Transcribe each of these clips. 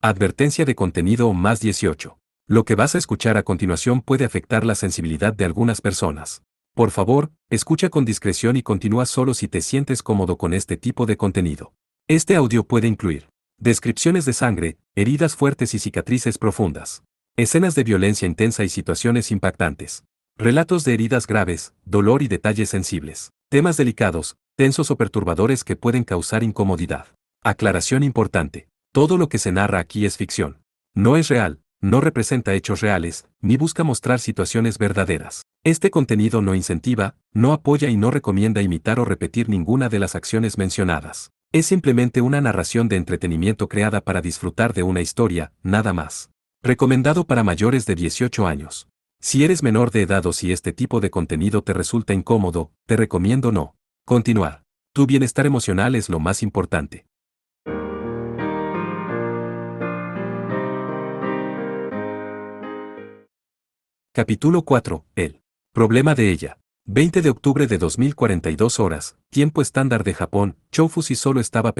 Advertencia de contenido más 18. Lo que vas a escuchar a continuación puede afectar la sensibilidad de algunas personas. Por favor, escucha con discreción y continúa solo si te sientes cómodo con este tipo de contenido. Este audio puede incluir descripciones de sangre, heridas fuertes y cicatrices profundas, escenas de violencia intensa y situaciones impactantes, relatos de heridas graves, dolor y detalles sensibles, temas delicados, tensos o perturbadores que pueden causar incomodidad. Aclaración importante. Todo lo que se narra aquí es ficción. No es real, no representa hechos reales, ni busca mostrar situaciones verdaderas. Este contenido no incentiva, no apoya y no recomienda imitar o repetir ninguna de las acciones mencionadas. Es simplemente una narración de entretenimiento creada para disfrutar de una historia, nada más. Recomendado para mayores de 18 años. Si eres menor de edad o si este tipo de contenido te resulta incómodo, te recomiendo no continuar. Tu bienestar emocional es lo más importante. Capítulo 4. El problema de ella. 20 de octubre de 2042 horas, tiempo estándar de Japón. Choufusi solo estaba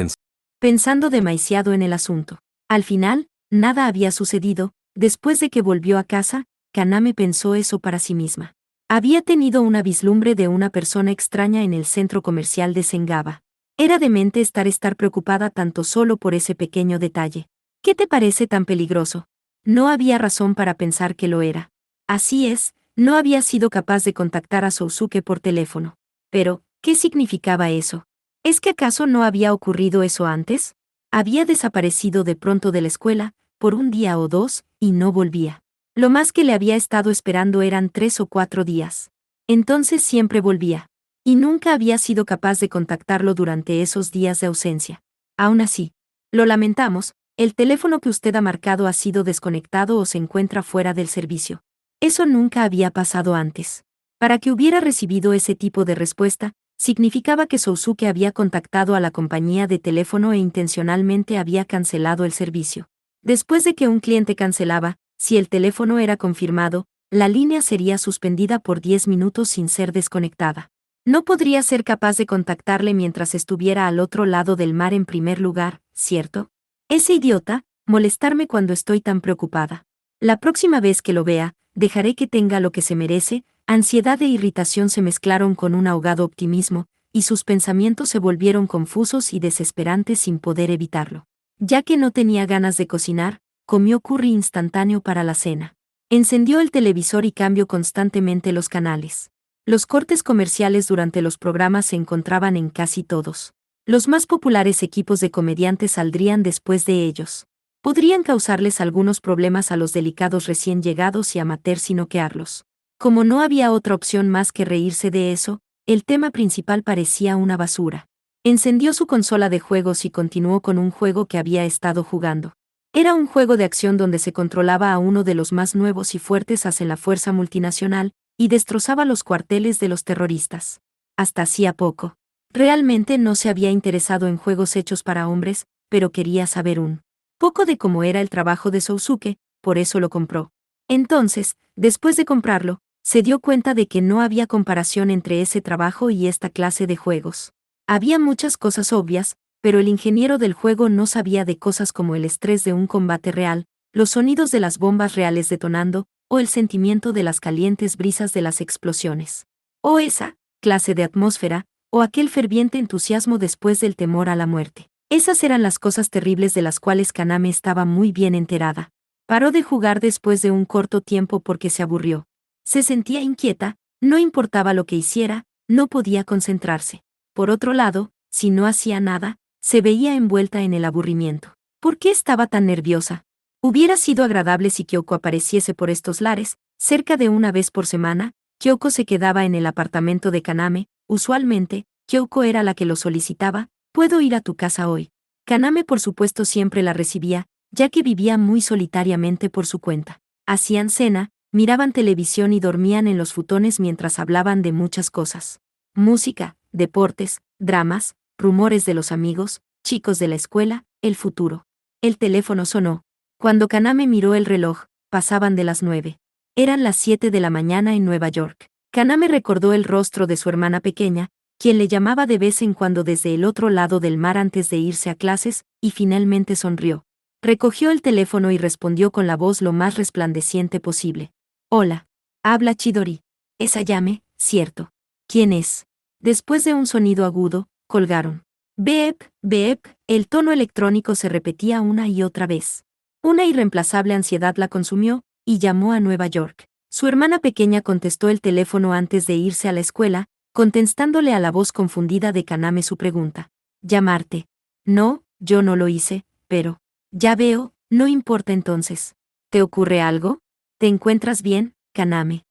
pensando demasiado en el asunto. Al final, nada había sucedido. Después de que volvió a casa, Kaname pensó eso para sí misma. Había tenido una vislumbre de una persona extraña en el centro comercial de Sengaba. Era demente estar preocupada tanto solo por ese pequeño detalle. ¿Qué te parece tan peligroso? No había razón para pensar que lo era. Así es, no había sido capaz de contactar a Sousuke por teléfono. Pero, ¿qué significaba eso? ¿Es que acaso no había ocurrido eso antes? Había desaparecido de pronto de la escuela, por un día o dos, y no volvía. Lo más que le había estado esperando eran 3 o 4 días. Entonces siempre volvía. Y nunca había sido capaz de contactarlo durante esos días de ausencia. Aún así, lo lamentamos, el teléfono que usted ha marcado ha sido desconectado o se encuentra fuera del servicio. Eso nunca había pasado antes. Para que hubiera recibido ese tipo de respuesta, significaba que Sousuke había contactado a la compañía de teléfono e intencionalmente había cancelado el servicio. Después de que un cliente cancelaba, si el teléfono era confirmado, la línea sería suspendida por 10 minutos sin ser desconectada. No podría ser capaz de contactarle mientras estuviera al otro lado del mar en primer lugar, ¿cierto? Ese idiota, molestarme cuando estoy tan preocupada. La próxima vez que lo vea, dejaré que tenga lo que se merece. Ansiedad e irritación se mezclaron con un ahogado optimismo, y sus pensamientos se volvieron confusos y desesperantes sin poder evitarlo. Ya que no tenía ganas de cocinar, comió curry instantáneo para la cena. Encendió el televisor y cambió constantemente los canales. Los cortes comerciales durante los programas se encontraban en casi todos. Los más populares equipos de comediantes saldrían después de ellos. Podrían causarles algunos problemas a los delicados recién llegados y amateurs y noquearlos. Como no había otra opción más que reírse de eso, el tema principal parecía una basura. Encendió su consola de juegos y continuó con un juego que había estado jugando. Era un juego de acción donde se controlaba a uno de los más nuevos y fuertes as en la fuerza multinacional, y destrozaba los cuarteles de los terroristas. Hasta hacía poco. Realmente no se había interesado en juegos hechos para hombres, pero quería saber un poco de cómo era el trabajo de Sousuke, por eso lo compró. Entonces, después de comprarlo, se dio cuenta de que no había comparación entre ese trabajo y esta clase de juegos. Había muchas cosas obvias, pero el ingeniero del juego no sabía de cosas como el estrés de un combate real, los sonidos de las bombas reales detonando, o el sentimiento de las calientes brisas de las explosiones. O esa clase de atmósfera, o aquel ferviente entusiasmo después del temor a la muerte. Esas eran las cosas terribles de las cuales Kaname estaba muy bien enterada. Paró de jugar después de un corto tiempo porque se aburrió. Se sentía inquieta, no importaba lo que hiciera, no podía concentrarse. Por otro lado, si no hacía nada, se veía envuelta en el aburrimiento. ¿Por qué estaba tan nerviosa? Hubiera sido agradable si Kyoko apareciese por estos lares, cerca de una vez por semana. Kyoko se quedaba en el apartamento de Kaname, usualmente, Kyoko era la que lo solicitaba. ¿Puedo ir a tu casa hoy? Kaname por supuesto siempre la recibía, ya que vivía muy solitariamente por su cuenta. Hacían cena, miraban televisión y dormían en los futones mientras hablaban de muchas cosas. Música, deportes, dramas, rumores de los amigos, chicos de la escuela, el futuro. El teléfono sonó. Cuando Kaname miró el reloj, pasaban de las 9. Eran las 7 de la mañana en Nueva York. Kaname recordó el rostro de su hermana pequeña, quien le llamaba de vez en cuando desde el otro lado del mar antes de irse a clases, y finalmente sonrió. Recogió el teléfono y respondió con la voz lo más resplandeciente posible. Hola. Habla Chidori. Es Ayame, cierto. ¿ Quién es? Después de un sonido agudo, colgaron. Beep, beep, el tono electrónico se repetía una y otra vez. Una irreemplazable ansiedad la consumió, y llamó a Nueva York. Su hermana pequeña contestó el teléfono antes de irse a la escuela, contestándole a la voz confundida de Kaname su pregunta. ¿Llamarte? No, yo no lo hice, pero... Ya veo, no importa entonces. ¿Te ocurre algo? ¿Te encuentras bien, Kaname?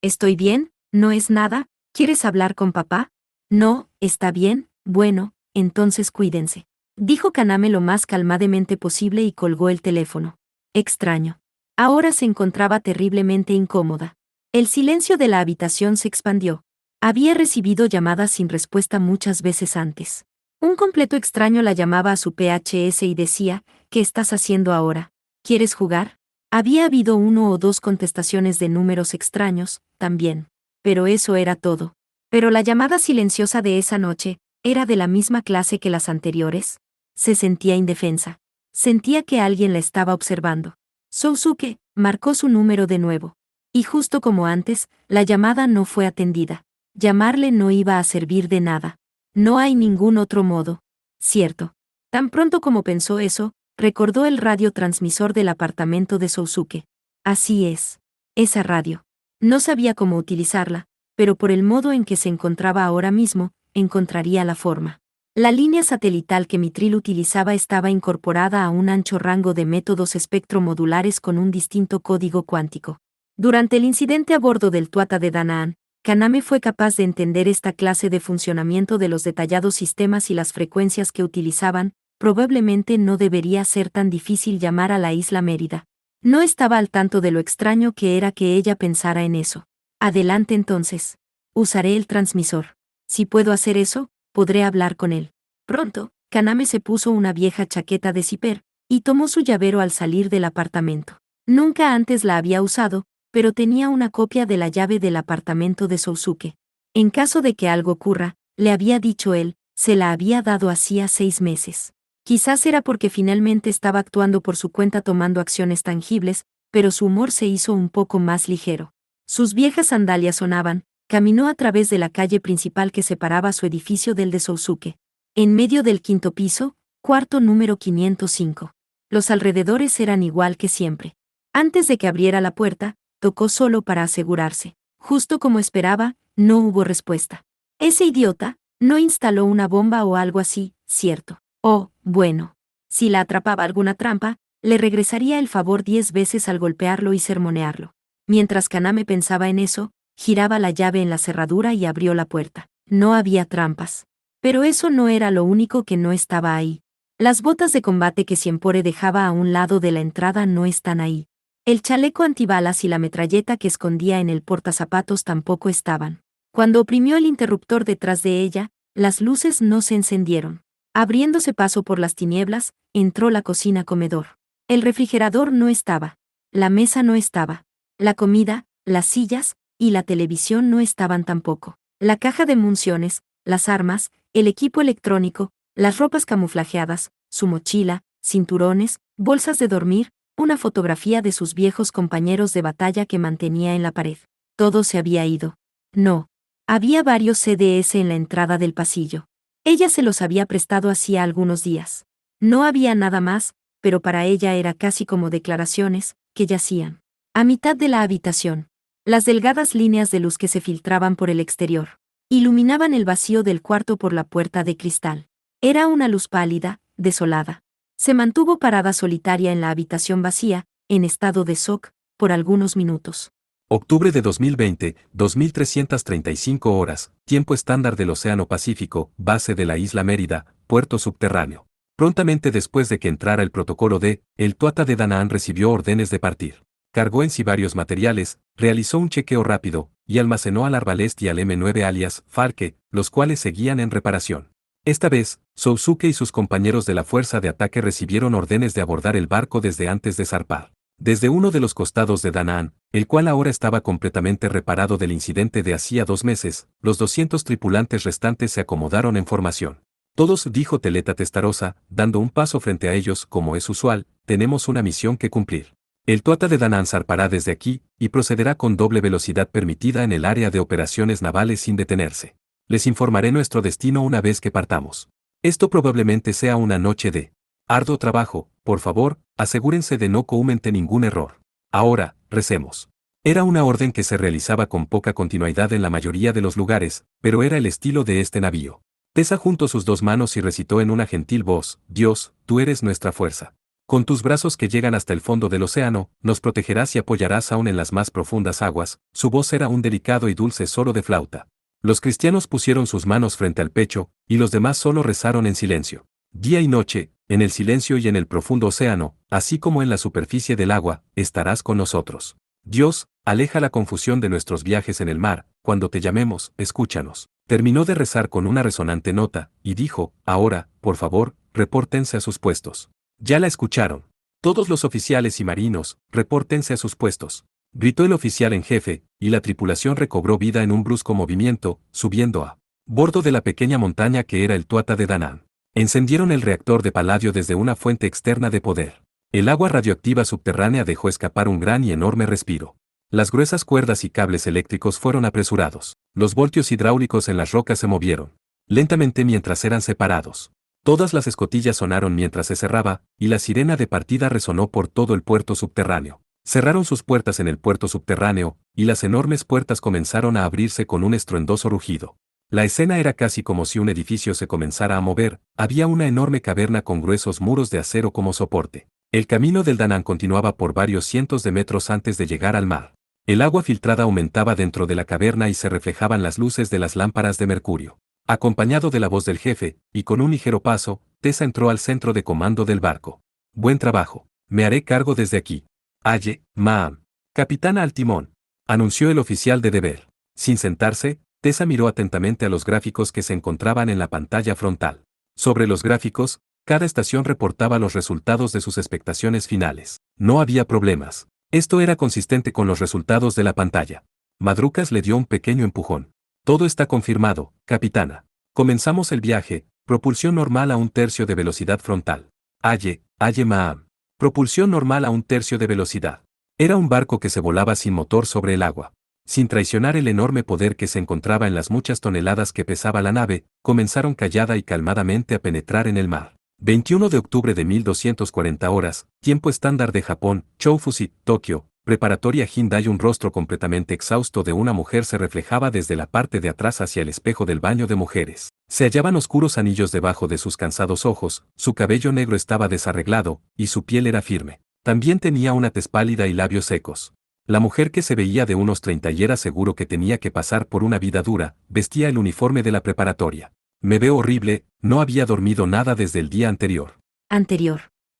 Estoy bien, no es nada. ¿Quieres hablar con papá? No, está bien, bueno, entonces cuídense. Dijo Kaname lo más calmadamente posible y colgó el teléfono. Extraño. Ahora se encontraba terriblemente incómoda. El silencio de la habitación se expandió. Había recibido llamadas sin respuesta muchas veces antes. Un completo extraño la llamaba a su PHS y decía, ¿qué estás haciendo ahora? ¿Quieres jugar? Había habido 1 o 2 contestaciones de números extraños, también. Pero eso era todo. Pero la llamada silenciosa de esa noche, ¿era de la misma clase que las anteriores? Se sentía indefensa. Sentía que alguien la estaba observando. Sousuke marcó su número de nuevo. Y justo como antes, la llamada no fue atendida. Llamarle no iba a servir de nada. No hay ningún otro modo. Cierto. Tan pronto como pensó eso, recordó el radiotransmisor del apartamento de Sousuke. Así es. Esa radio. No sabía cómo utilizarla, pero por el modo en que se encontraba ahora mismo, encontraría la forma. La línea satelital que Mitril utilizaba estaba incorporada a un ancho rango de métodos espectromodulares con un distinto código cuántico. Durante el incidente a bordo del Tuata de Danaan, Kaname fue capaz de entender esta clase de funcionamiento de los detallados sistemas y las frecuencias que utilizaban. Probablemente no debería ser tan difícil llamar a la isla Mérida. No estaba al tanto de lo extraño que era que ella pensara en eso. Adelante entonces. Usaré el transmisor. Si puedo hacer eso, podré hablar con él. Pronto, Kaname se puso una vieja chaqueta de zipper, y tomó su llavero al salir del apartamento. Nunca antes la había usado, pero tenía una copia de la llave del apartamento de Sousuke. En caso de que algo ocurra, le había dicho él, se la había dado hacía 6 meses. Quizás era porque finalmente estaba actuando por su cuenta tomando acciones tangibles, pero su humor se hizo un poco más ligero. Sus viejas sandalias sonaban, caminó a través de la calle principal que separaba su edificio del de Sousuke. En medio del 5.º piso, cuarto número 505. Los alrededores eran igual que siempre. Antes de que abriera la puerta, tocó solo para asegurarse. Justo como esperaba, no hubo respuesta. Ese idiota, no instaló una bomba o algo así, ¿cierto? Oh, bueno. Si la atrapaba alguna trampa, le regresaría el favor 10 veces al golpearlo y sermonearlo. Mientras Kaname pensaba en eso, giraba la llave en la cerradura y abrió la puerta. No había trampas. Pero eso no era lo único que no estaba ahí. Las botas de combate que Siempore dejaba a un lado de la entrada no están ahí. El chaleco antibalas y la metralleta que escondía en el portazapatos tampoco estaban. Cuando oprimió el interruptor detrás de ella, las luces no se encendieron. Abriéndose paso por las tinieblas, entró la cocina-comedor. El refrigerador no estaba. La mesa no estaba. La comida, las sillas y la televisión no estaban tampoco. La caja de municiones, las armas, el equipo electrónico, las ropas camuflajeadas, su mochila, cinturones, bolsas de dormir, una fotografía de sus viejos compañeros de batalla que mantenía en la pared. Todo se había ido. No. Había varios CDs en la entrada del pasillo. Ella se los había prestado hacía algunos días. No había nada más, pero para ella era casi como declaraciones, que yacían a mitad de la habitación. Las delgadas líneas de luz que se filtraban por el exterior iluminaban el vacío del cuarto por la puerta de cristal. Era una luz pálida, desolada. Se mantuvo parada solitaria en la habitación vacía, en estado de shock, por algunos minutos. Octubre de 2020, 2335 horas, tiempo estándar del Océano Pacífico, base de la isla Mérida, puerto subterráneo. Prontamente después de que entrara el protocolo D, el Tuata de Danaan recibió órdenes de partir. Cargó en sí varios materiales, realizó un chequeo rápido, y almacenó al Arbalest y al M9 alias Farke, los cuales seguían en reparación. Esta vez, Sousuke y sus compañeros de la fuerza de ataque recibieron órdenes de abordar el barco desde antes de zarpar. Desde uno de los costados de Danaan, el cual ahora estaba completamente reparado del incidente de hacía 2 meses, los 200 tripulantes restantes se acomodaron en formación. Todos, dijo Teleta Testarosa, dando un paso frente a ellos, como es usual, tenemos una misión que cumplir. El Tuata de Danann zarpará desde aquí, y procederá con doble velocidad permitida en el área de operaciones navales sin detenerse. Les informaré nuestro destino una vez que partamos. Esto probablemente sea una noche de arduo trabajo, por favor, asegúrense de no cometer ningún error. Ahora, recemos. Era una orden que se realizaba con poca continuidad en la mayoría de los lugares, pero era el estilo de este navío. Tessa juntó sus dos manos y recitó en una gentil voz: Dios, tú eres nuestra fuerza. Con tus brazos que llegan hasta el fondo del océano, nos protegerás y apoyarás aún en las más profundas aguas. Su voz era un delicado y dulce solo de flauta. Los cristianos pusieron sus manos frente al pecho, y los demás solo rezaron en silencio. Día y noche, en el silencio y en el profundo océano, así como en la superficie del agua, estarás con nosotros. Dios, aleja la confusión de nuestros viajes en el mar, cuando te llamemos, escúchanos. Terminó de rezar con una resonante nota, y dijo: ahora, por favor, repórtense a sus puestos. Ya la escucharon. Todos los oficiales y marinos, repórtense a sus puestos. Gritó el oficial en jefe, y la tripulación recobró vida en un brusco movimiento, subiendo a bordo de la pequeña montaña que era el Tuata de Danann. Encendieron el reactor de paladio desde una fuente externa de poder. El agua radioactiva subterránea dejó escapar un gran y enorme respiro. Las gruesas cuerdas y cables eléctricos fueron apresurados. Los voltios hidráulicos en las rocas se movieron lentamente mientras eran separados. Todas las escotillas sonaron mientras se cerraba, y la sirena de partida resonó por todo el puerto subterráneo. Cerraron sus puertas en el puerto subterráneo, y las enormes puertas comenzaron a abrirse con un estruendoso rugido. La escena era casi como si un edificio se comenzara a mover. Había una enorme caverna con gruesos muros de acero como soporte. El camino del Danann continuaba por varios cientos de metros antes de llegar al mar. El agua filtrada aumentaba dentro de la caverna y se reflejaban las luces de las lámparas de mercurio. Acompañado de la voz del jefe, y con un ligero paso, Tessa entró al centro de comando del barco. Buen trabajo. Me haré cargo desde aquí. Aye, Ma'am. Capitana al timón, anunció el oficial de deber. Sin sentarse, Tessa miró atentamente a los gráficos que se encontraban en la pantalla frontal. Sobre los gráficos, cada estación reportaba los resultados de sus expectaciones finales. No había problemas. Esto era consistente con los resultados de la pantalla. Madrucas le dio un pequeño empujón. Todo está confirmado, capitana. Comenzamos el viaje. Propulsión normal a 1/3 de velocidad frontal. Aye, Ma'am. Propulsión normal a 1/3 de velocidad. Era un barco que se volaba sin motor sobre el agua. Sin traicionar el enorme poder que se encontraba en las muchas toneladas que pesaba la nave, comenzaron callada y calmadamente a penetrar en el mar. 21 de octubre de 1240 horas, tiempo estándar de Japón, Choufushi, Tokio, preparatoria Hyundai. Un rostro completamente exhausto de una mujer se reflejaba desde la parte de atrás hacia el espejo del baño de mujeres. Se hallaban oscuros anillos debajo de sus cansados ojos, su cabello negro estaba desarreglado, y su piel era firme. También tenía una tez pálida y labios secos. La mujer, que se veía de unos 30 y era seguro que tenía que pasar por una vida dura, vestía el uniforme de la preparatoria. Me veo horrible, no había dormido nada desde el día anterior.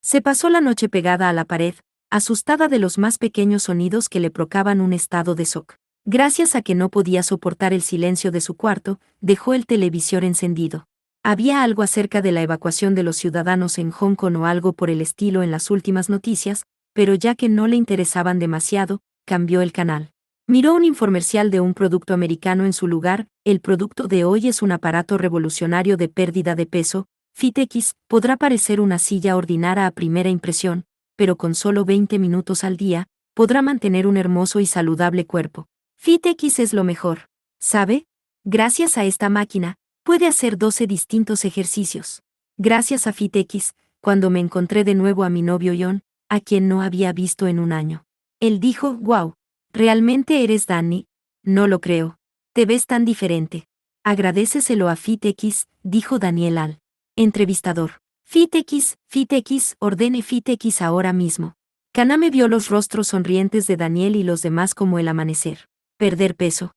Se pasó la noche pegada a la pared, asustada de los más pequeños sonidos que le provocaban un estado de shock. Gracias a que no podía soportar el silencio de su cuarto, dejó el televisor encendido. Había algo acerca de la evacuación de los ciudadanos en Hong Kong o algo por el estilo en las últimas noticias, pero ya que no le interesaban demasiado, cambió el canal. Miró un infomercial de un producto americano en su lugar. El producto de hoy es un aparato revolucionario de pérdida de peso. FitX podrá parecer una silla ordinaria a primera impresión, pero con solo 20 minutos al día, podrá mantener un hermoso y saludable cuerpo. FitX es lo mejor. ¿Sabe? Gracias a esta máquina, puede hacer 12 distintos ejercicios. Gracias a FitX, cuando me encontré de nuevo a mi novio John, a quien no había visto en un año. Él dijo: wow, ¿realmente eres Danny? No lo creo. Te ves tan diferente. Agradéceselo a FitX, dijo Daniel al entrevistador. FitX, ordene FitX ahora mismo. Kaname vio los rostros sonrientes de Daniel y los demás como el amanecer. Perder peso.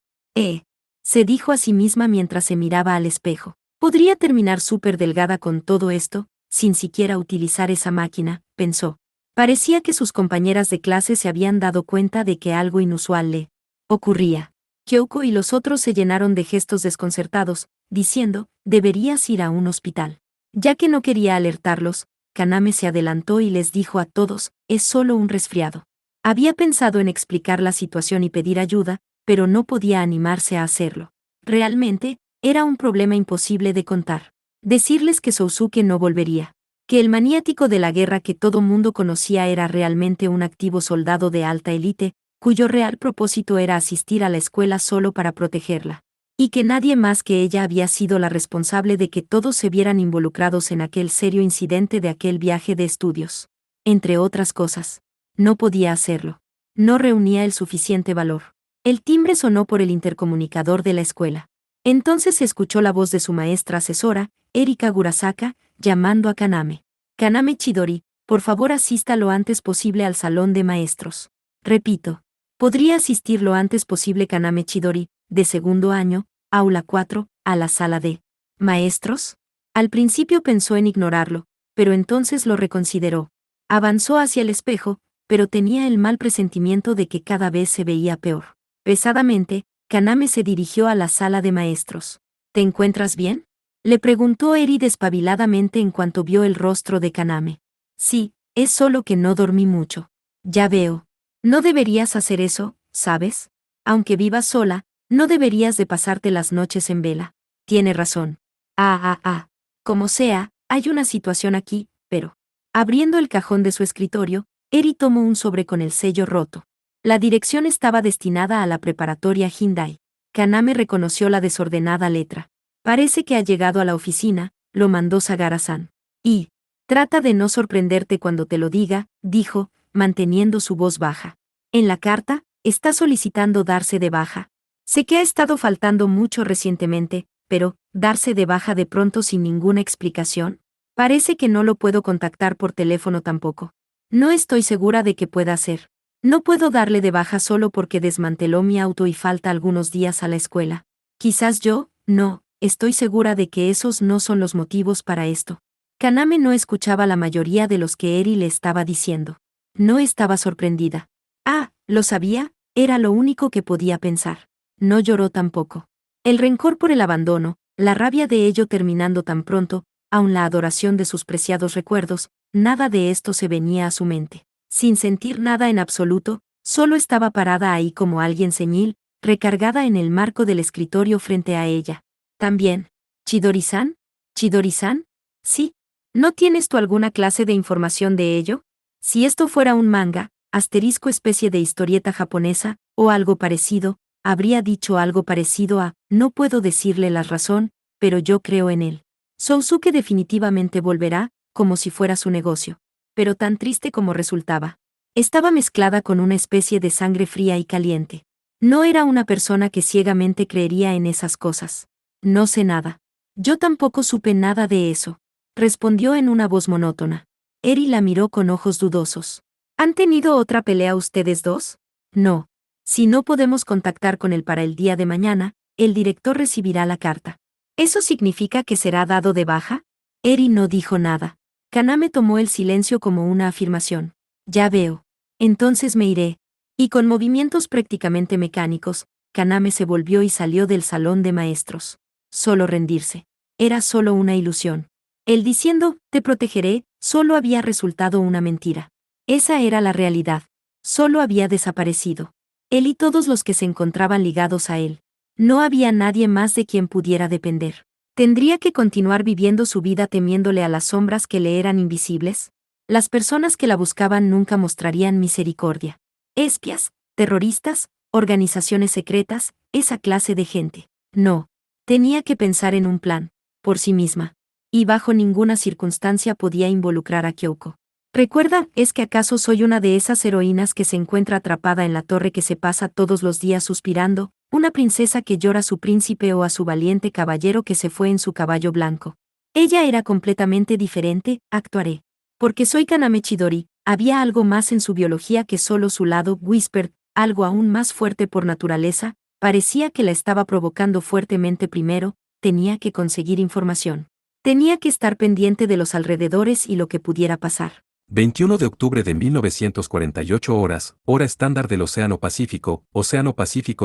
Se dijo a sí misma mientras se miraba al espejo. Podría terminar súper delgada con todo esto, sin siquiera utilizar esa máquina, pensó. Parecía que sus compañeras de clase se habían dado cuenta de que algo inusual le ocurría. Kyoko y los otros se llenaron de gestos desconcertados, diciendo: deberías ir a un hospital. Ya que no quería alertarlos, Kaname se adelantó y les dijo a todos: es solo un resfriado. Había pensado en explicar la situación y pedir ayuda, pero no podía animarse a hacerlo. Realmente, era un problema imposible de contar. Decirles que Sousuke no volvería. Que el maniático de la guerra que todo mundo conocía era realmente un activo soldado de alta élite, cuyo real propósito era asistir a la escuela solo para protegerla. Y que nadie más que ella había sido la responsable de que todos se vieran involucrados en aquel serio incidente de aquel viaje de estudios. Entre otras cosas. No podía hacerlo. No reunía el suficiente valor. El timbre sonó por el intercomunicador de la escuela. Entonces se escuchó la voz de su maestra asesora, Erika Gurasaka, llamando a Kaname. Kaname Chidori, por favor asista lo antes posible al salón de maestros. Repito. ¿Podría asistir lo antes posible Kaname Chidori, de segundo año, aula 4, a la sala de maestros? Al principio pensó en ignorarlo, pero entonces lo reconsideró. Avanzó hacia el espejo, pero tenía el mal presentimiento de que cada vez se veía peor. Pesadamente, Kaname se dirigió a la sala de maestros. ¿Te encuentras bien?, le preguntó Eri despabiladamente en cuanto vio el rostro de Kaname. Sí, es solo que no dormí mucho. Ya veo. No deberías hacer eso, ¿sabes? Aunque vivas sola, no deberías de pasarte las noches en vela. Tiene razón. Como sea, hay una situación aquí, pero... Abriendo el cajón de su escritorio, Eri tomó un sobre con el sello roto. La dirección estaba destinada a la preparatoria Hindai. Kaname reconoció la desordenada letra. Parece que ha llegado a la oficina, lo mandó Sagara-san. Y, trata de no sorprenderte cuando te lo diga, dijo, manteniendo su voz baja. En la carta, está solicitando darse de baja. Sé que ha estado faltando mucho recientemente, pero, darse de baja de pronto sin ninguna explicación. Parece que no lo puedo contactar por teléfono tampoco. No estoy segura de que pueda hacer. No puedo darle de baja solo porque desmanteló mi auto y falta algunos días a la escuela. Quizás yo, no, estoy segura de que esos no son los motivos para esto. Kaname no escuchaba la mayoría de los que Eri le estaba diciendo. No estaba sorprendida. Lo sabía, era lo único que podía pensar. No lloró tampoco. El rencor por el abandono, la rabia de ello terminando tan pronto, aun la adoración de sus preciados recuerdos, nada de esto se venía a su mente. Sin sentir nada en absoluto, solo estaba parada ahí como alguien senil, recargada en el marco del escritorio frente a ella. También. ¿Chidori-san? ¿Chidori-san? Sí. ¿No tienes tú alguna clase de información de ello? Si esto fuera un manga, asterisco especie de historieta japonesa, o algo parecido, habría dicho algo parecido a, no puedo decirle la razón, pero yo creo en él. Sousuke definitivamente volverá, como si fuera su negocio. Pero tan triste como resultaba. Estaba mezclada con una especie de sangre fría y caliente. No era una persona que ciegamente creería en esas cosas. No sé nada. Yo tampoco supe nada de eso. Respondió en una voz monótona. Eri la miró con ojos dudosos. ¿Han tenido otra pelea ustedes dos? No. Si no podemos contactar con él para el día de mañana, el director recibirá la carta. ¿Eso significa que será dado de baja? Eri no dijo nada. Kaname tomó el silencio como una afirmación. Ya veo. Entonces me iré. Y con movimientos prácticamente mecánicos, Kaname se volvió y salió del salón de maestros. Solo rendirse. Era solo una ilusión. Él diciendo, te protegeré, solo había resultado una mentira. Esa era la realidad. Solo había desaparecido. Él y todos los que se encontraban ligados a él. No había nadie más de quien pudiera depender. ¿Tendría que continuar viviendo su vida temiéndole a las sombras que le eran invisibles? Las personas que la buscaban nunca mostrarían misericordia. Espias, terroristas, organizaciones secretas, esa clase de gente. No. Tenía que pensar en un plan, por sí misma. Y bajo ninguna circunstancia podía involucrar a Kyoko. Recuerda, ¿es que acaso soy una de esas heroínas que se encuentra atrapada en la torre que se pasa todos los días suspirando, una princesa que llora a su príncipe o a su valiente caballero que se fue en su caballo blanco? Ella era completamente diferente, actuaré. Porque soy Kaname Chidori, había algo más en su biología que solo su lado whispered, algo aún más fuerte por naturaleza, parecía que la estaba provocando fuertemente primero, tenía que conseguir información. Tenía que estar pendiente de los alrededores y lo que pudiera pasar. 21 de octubre de 1948 horas, hora estándar del Océano Pacífico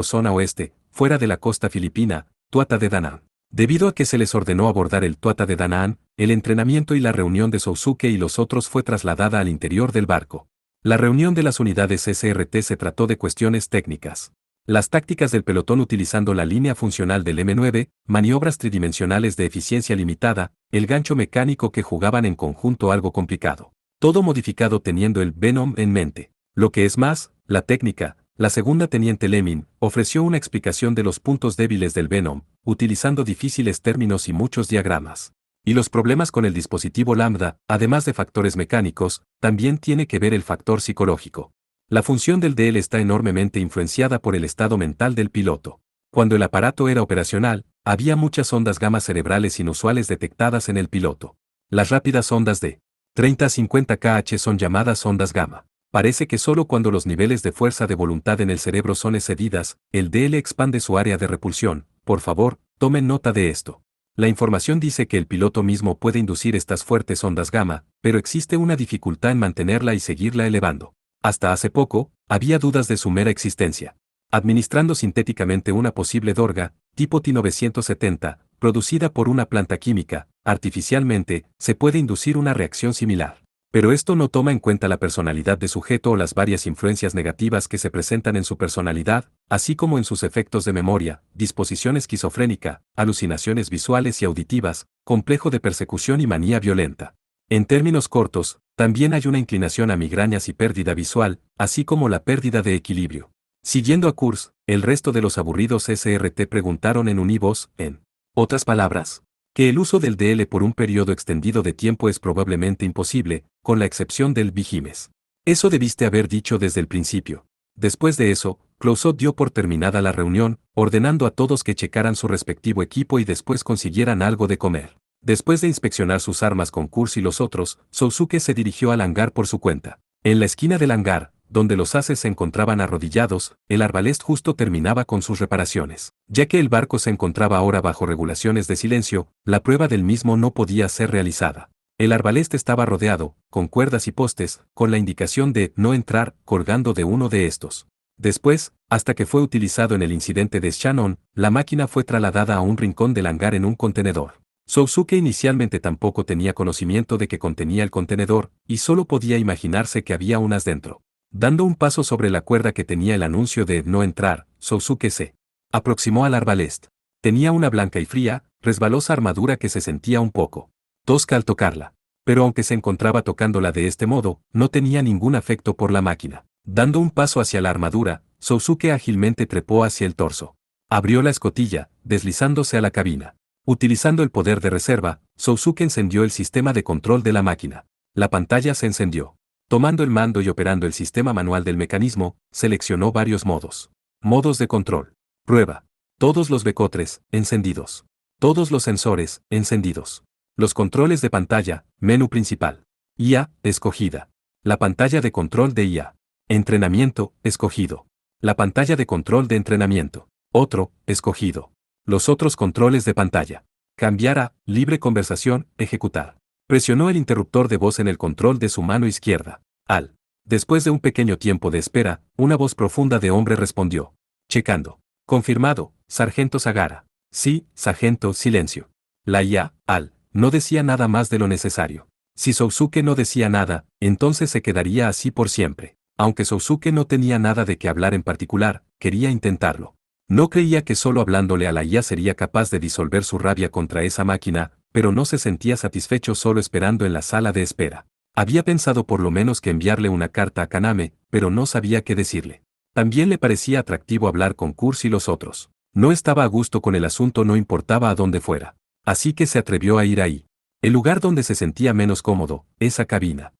zona oeste, fuera de la costa filipina, Tuata de Danaan. Debido a que se les ordenó abordar el Tuata de Danaan, el entrenamiento y la reunión de Sousuke y los otros fue trasladada al interior del barco. La reunión de las unidades SRT se trató de cuestiones técnicas. Las tácticas del pelotón utilizando la línea funcional del M9, maniobras tridimensionales de eficiencia limitada, el gancho mecánico que jugaban en conjunto algo complicado. Todo modificado teniendo el Venom en mente. Lo que es más, la técnica, la segunda teniente Lemin, ofreció una explicación de los puntos débiles del Venom, utilizando difíciles términos y muchos diagramas. Y los problemas con el dispositivo Lambda, además de factores mecánicos, también tiene que ver el factor psicológico. La función del DL está enormemente influenciada por el estado mental del piloto. Cuando el aparato era operacional, había muchas ondas gamma cerebrales inusuales detectadas en el piloto. Las rápidas ondas de 30 a 50 kHz son llamadas ondas gamma. Parece que solo cuando los niveles de fuerza de voluntad en el cerebro son excedidas, el DL expande su área de repulsión. Por favor, tomen nota de esto. La información dice que el piloto mismo puede inducir estas fuertes ondas gamma, pero existe una dificultad en mantenerla y seguirla elevando. Hasta hace poco, había dudas de su mera existencia. Administrando sintéticamente una posible dorga, tipo T970, producida por una planta química, artificialmente, se puede inducir una reacción similar. Pero esto no toma en cuenta la personalidad de sujeto o las varias influencias negativas que se presentan en su personalidad, así como en sus efectos de memoria, disposición esquizofrénica, alucinaciones visuales y auditivas, complejo de persecución y manía violenta. En términos cortos, también hay una inclinación a migrañas y pérdida visual, así como la pérdida de equilibrio. Siguiendo a Kurz, el resto de los aburridos SRT preguntaron en univos, en otras palabras, que el uso del DL por un periodo extendido de tiempo es probablemente imposible, con la excepción del Vigimes. Eso debiste haber dicho desde el principio. Después de eso, Clouseau dio por terminada la reunión, ordenando a todos que checaran su respectivo equipo y después consiguieran algo de comer. Después de inspeccionar sus armas con Kurz y los otros, Sousuke se dirigió al hangar por su cuenta. En la esquina del hangar, donde los haces se encontraban arrodillados, el arbalest justo terminaba con sus reparaciones. Ya que el barco se encontraba ahora bajo regulaciones de silencio, la prueba del mismo no podía ser realizada. El arbalest estaba rodeado, con cuerdas y postes, con la indicación de no entrar, colgando de uno de estos. Después, hasta que fue utilizado en el incidente de Shannon, la máquina fue trasladada a un rincón del hangar en un contenedor. Sousuke inicialmente tampoco tenía conocimiento de que contenía el contenedor, y solo podía imaginarse que había unas dentro. Dando un paso sobre la cuerda que tenía el anuncio de no entrar, Sousuke se aproximó al arbalest. Tenía una blanca y fría, resbalosa armadura que se sentía un poco tosca al tocarla. Pero aunque se encontraba tocándola de este modo, no tenía ningún afecto por la máquina. Dando un paso hacia la armadura, Sousuke ágilmente trepó hacia el torso. Abrió la escotilla, deslizándose a la cabina. Utilizando el poder de reserva, Sousuke encendió el sistema de control de la máquina. La pantalla se encendió. Tomando el mando y operando el sistema manual del mecanismo, seleccionó varios modos. Modos de control. Prueba. Todos los becotres, encendidos. Todos los sensores, encendidos. Los controles de pantalla, menú principal. IA, escogida. La pantalla de control de IA. Entrenamiento, escogido. La pantalla de control de entrenamiento. Otro, escogido. Los otros controles de pantalla. Cambiar a libre conversación, ejecutar. Presionó el interruptor de voz en el control de su mano izquierda. Después de un pequeño tiempo de espera, una voz profunda de hombre respondió. Checando. Confirmado, Sargento Sagara. Sí, Sargento, silencio. La IA, no decía nada más de lo necesario. Si Sousuke no decía nada, entonces se quedaría así por siempre. Aunque Sousuke no tenía nada de qué hablar en particular, quería intentarlo. No creía que solo hablándole a la IA sería capaz de disolver su rabia contra esa máquina, pero no se sentía satisfecho solo esperando en la sala de espera. Había pensado por lo menos que enviarle una carta a Kaname, pero no sabía qué decirle. También le parecía atractivo hablar con Kurz y los otros. No estaba a gusto con el asunto, no importaba a dónde fuera. Así que se atrevió a ir ahí. El lugar donde se sentía menos cómodo, esa cabina.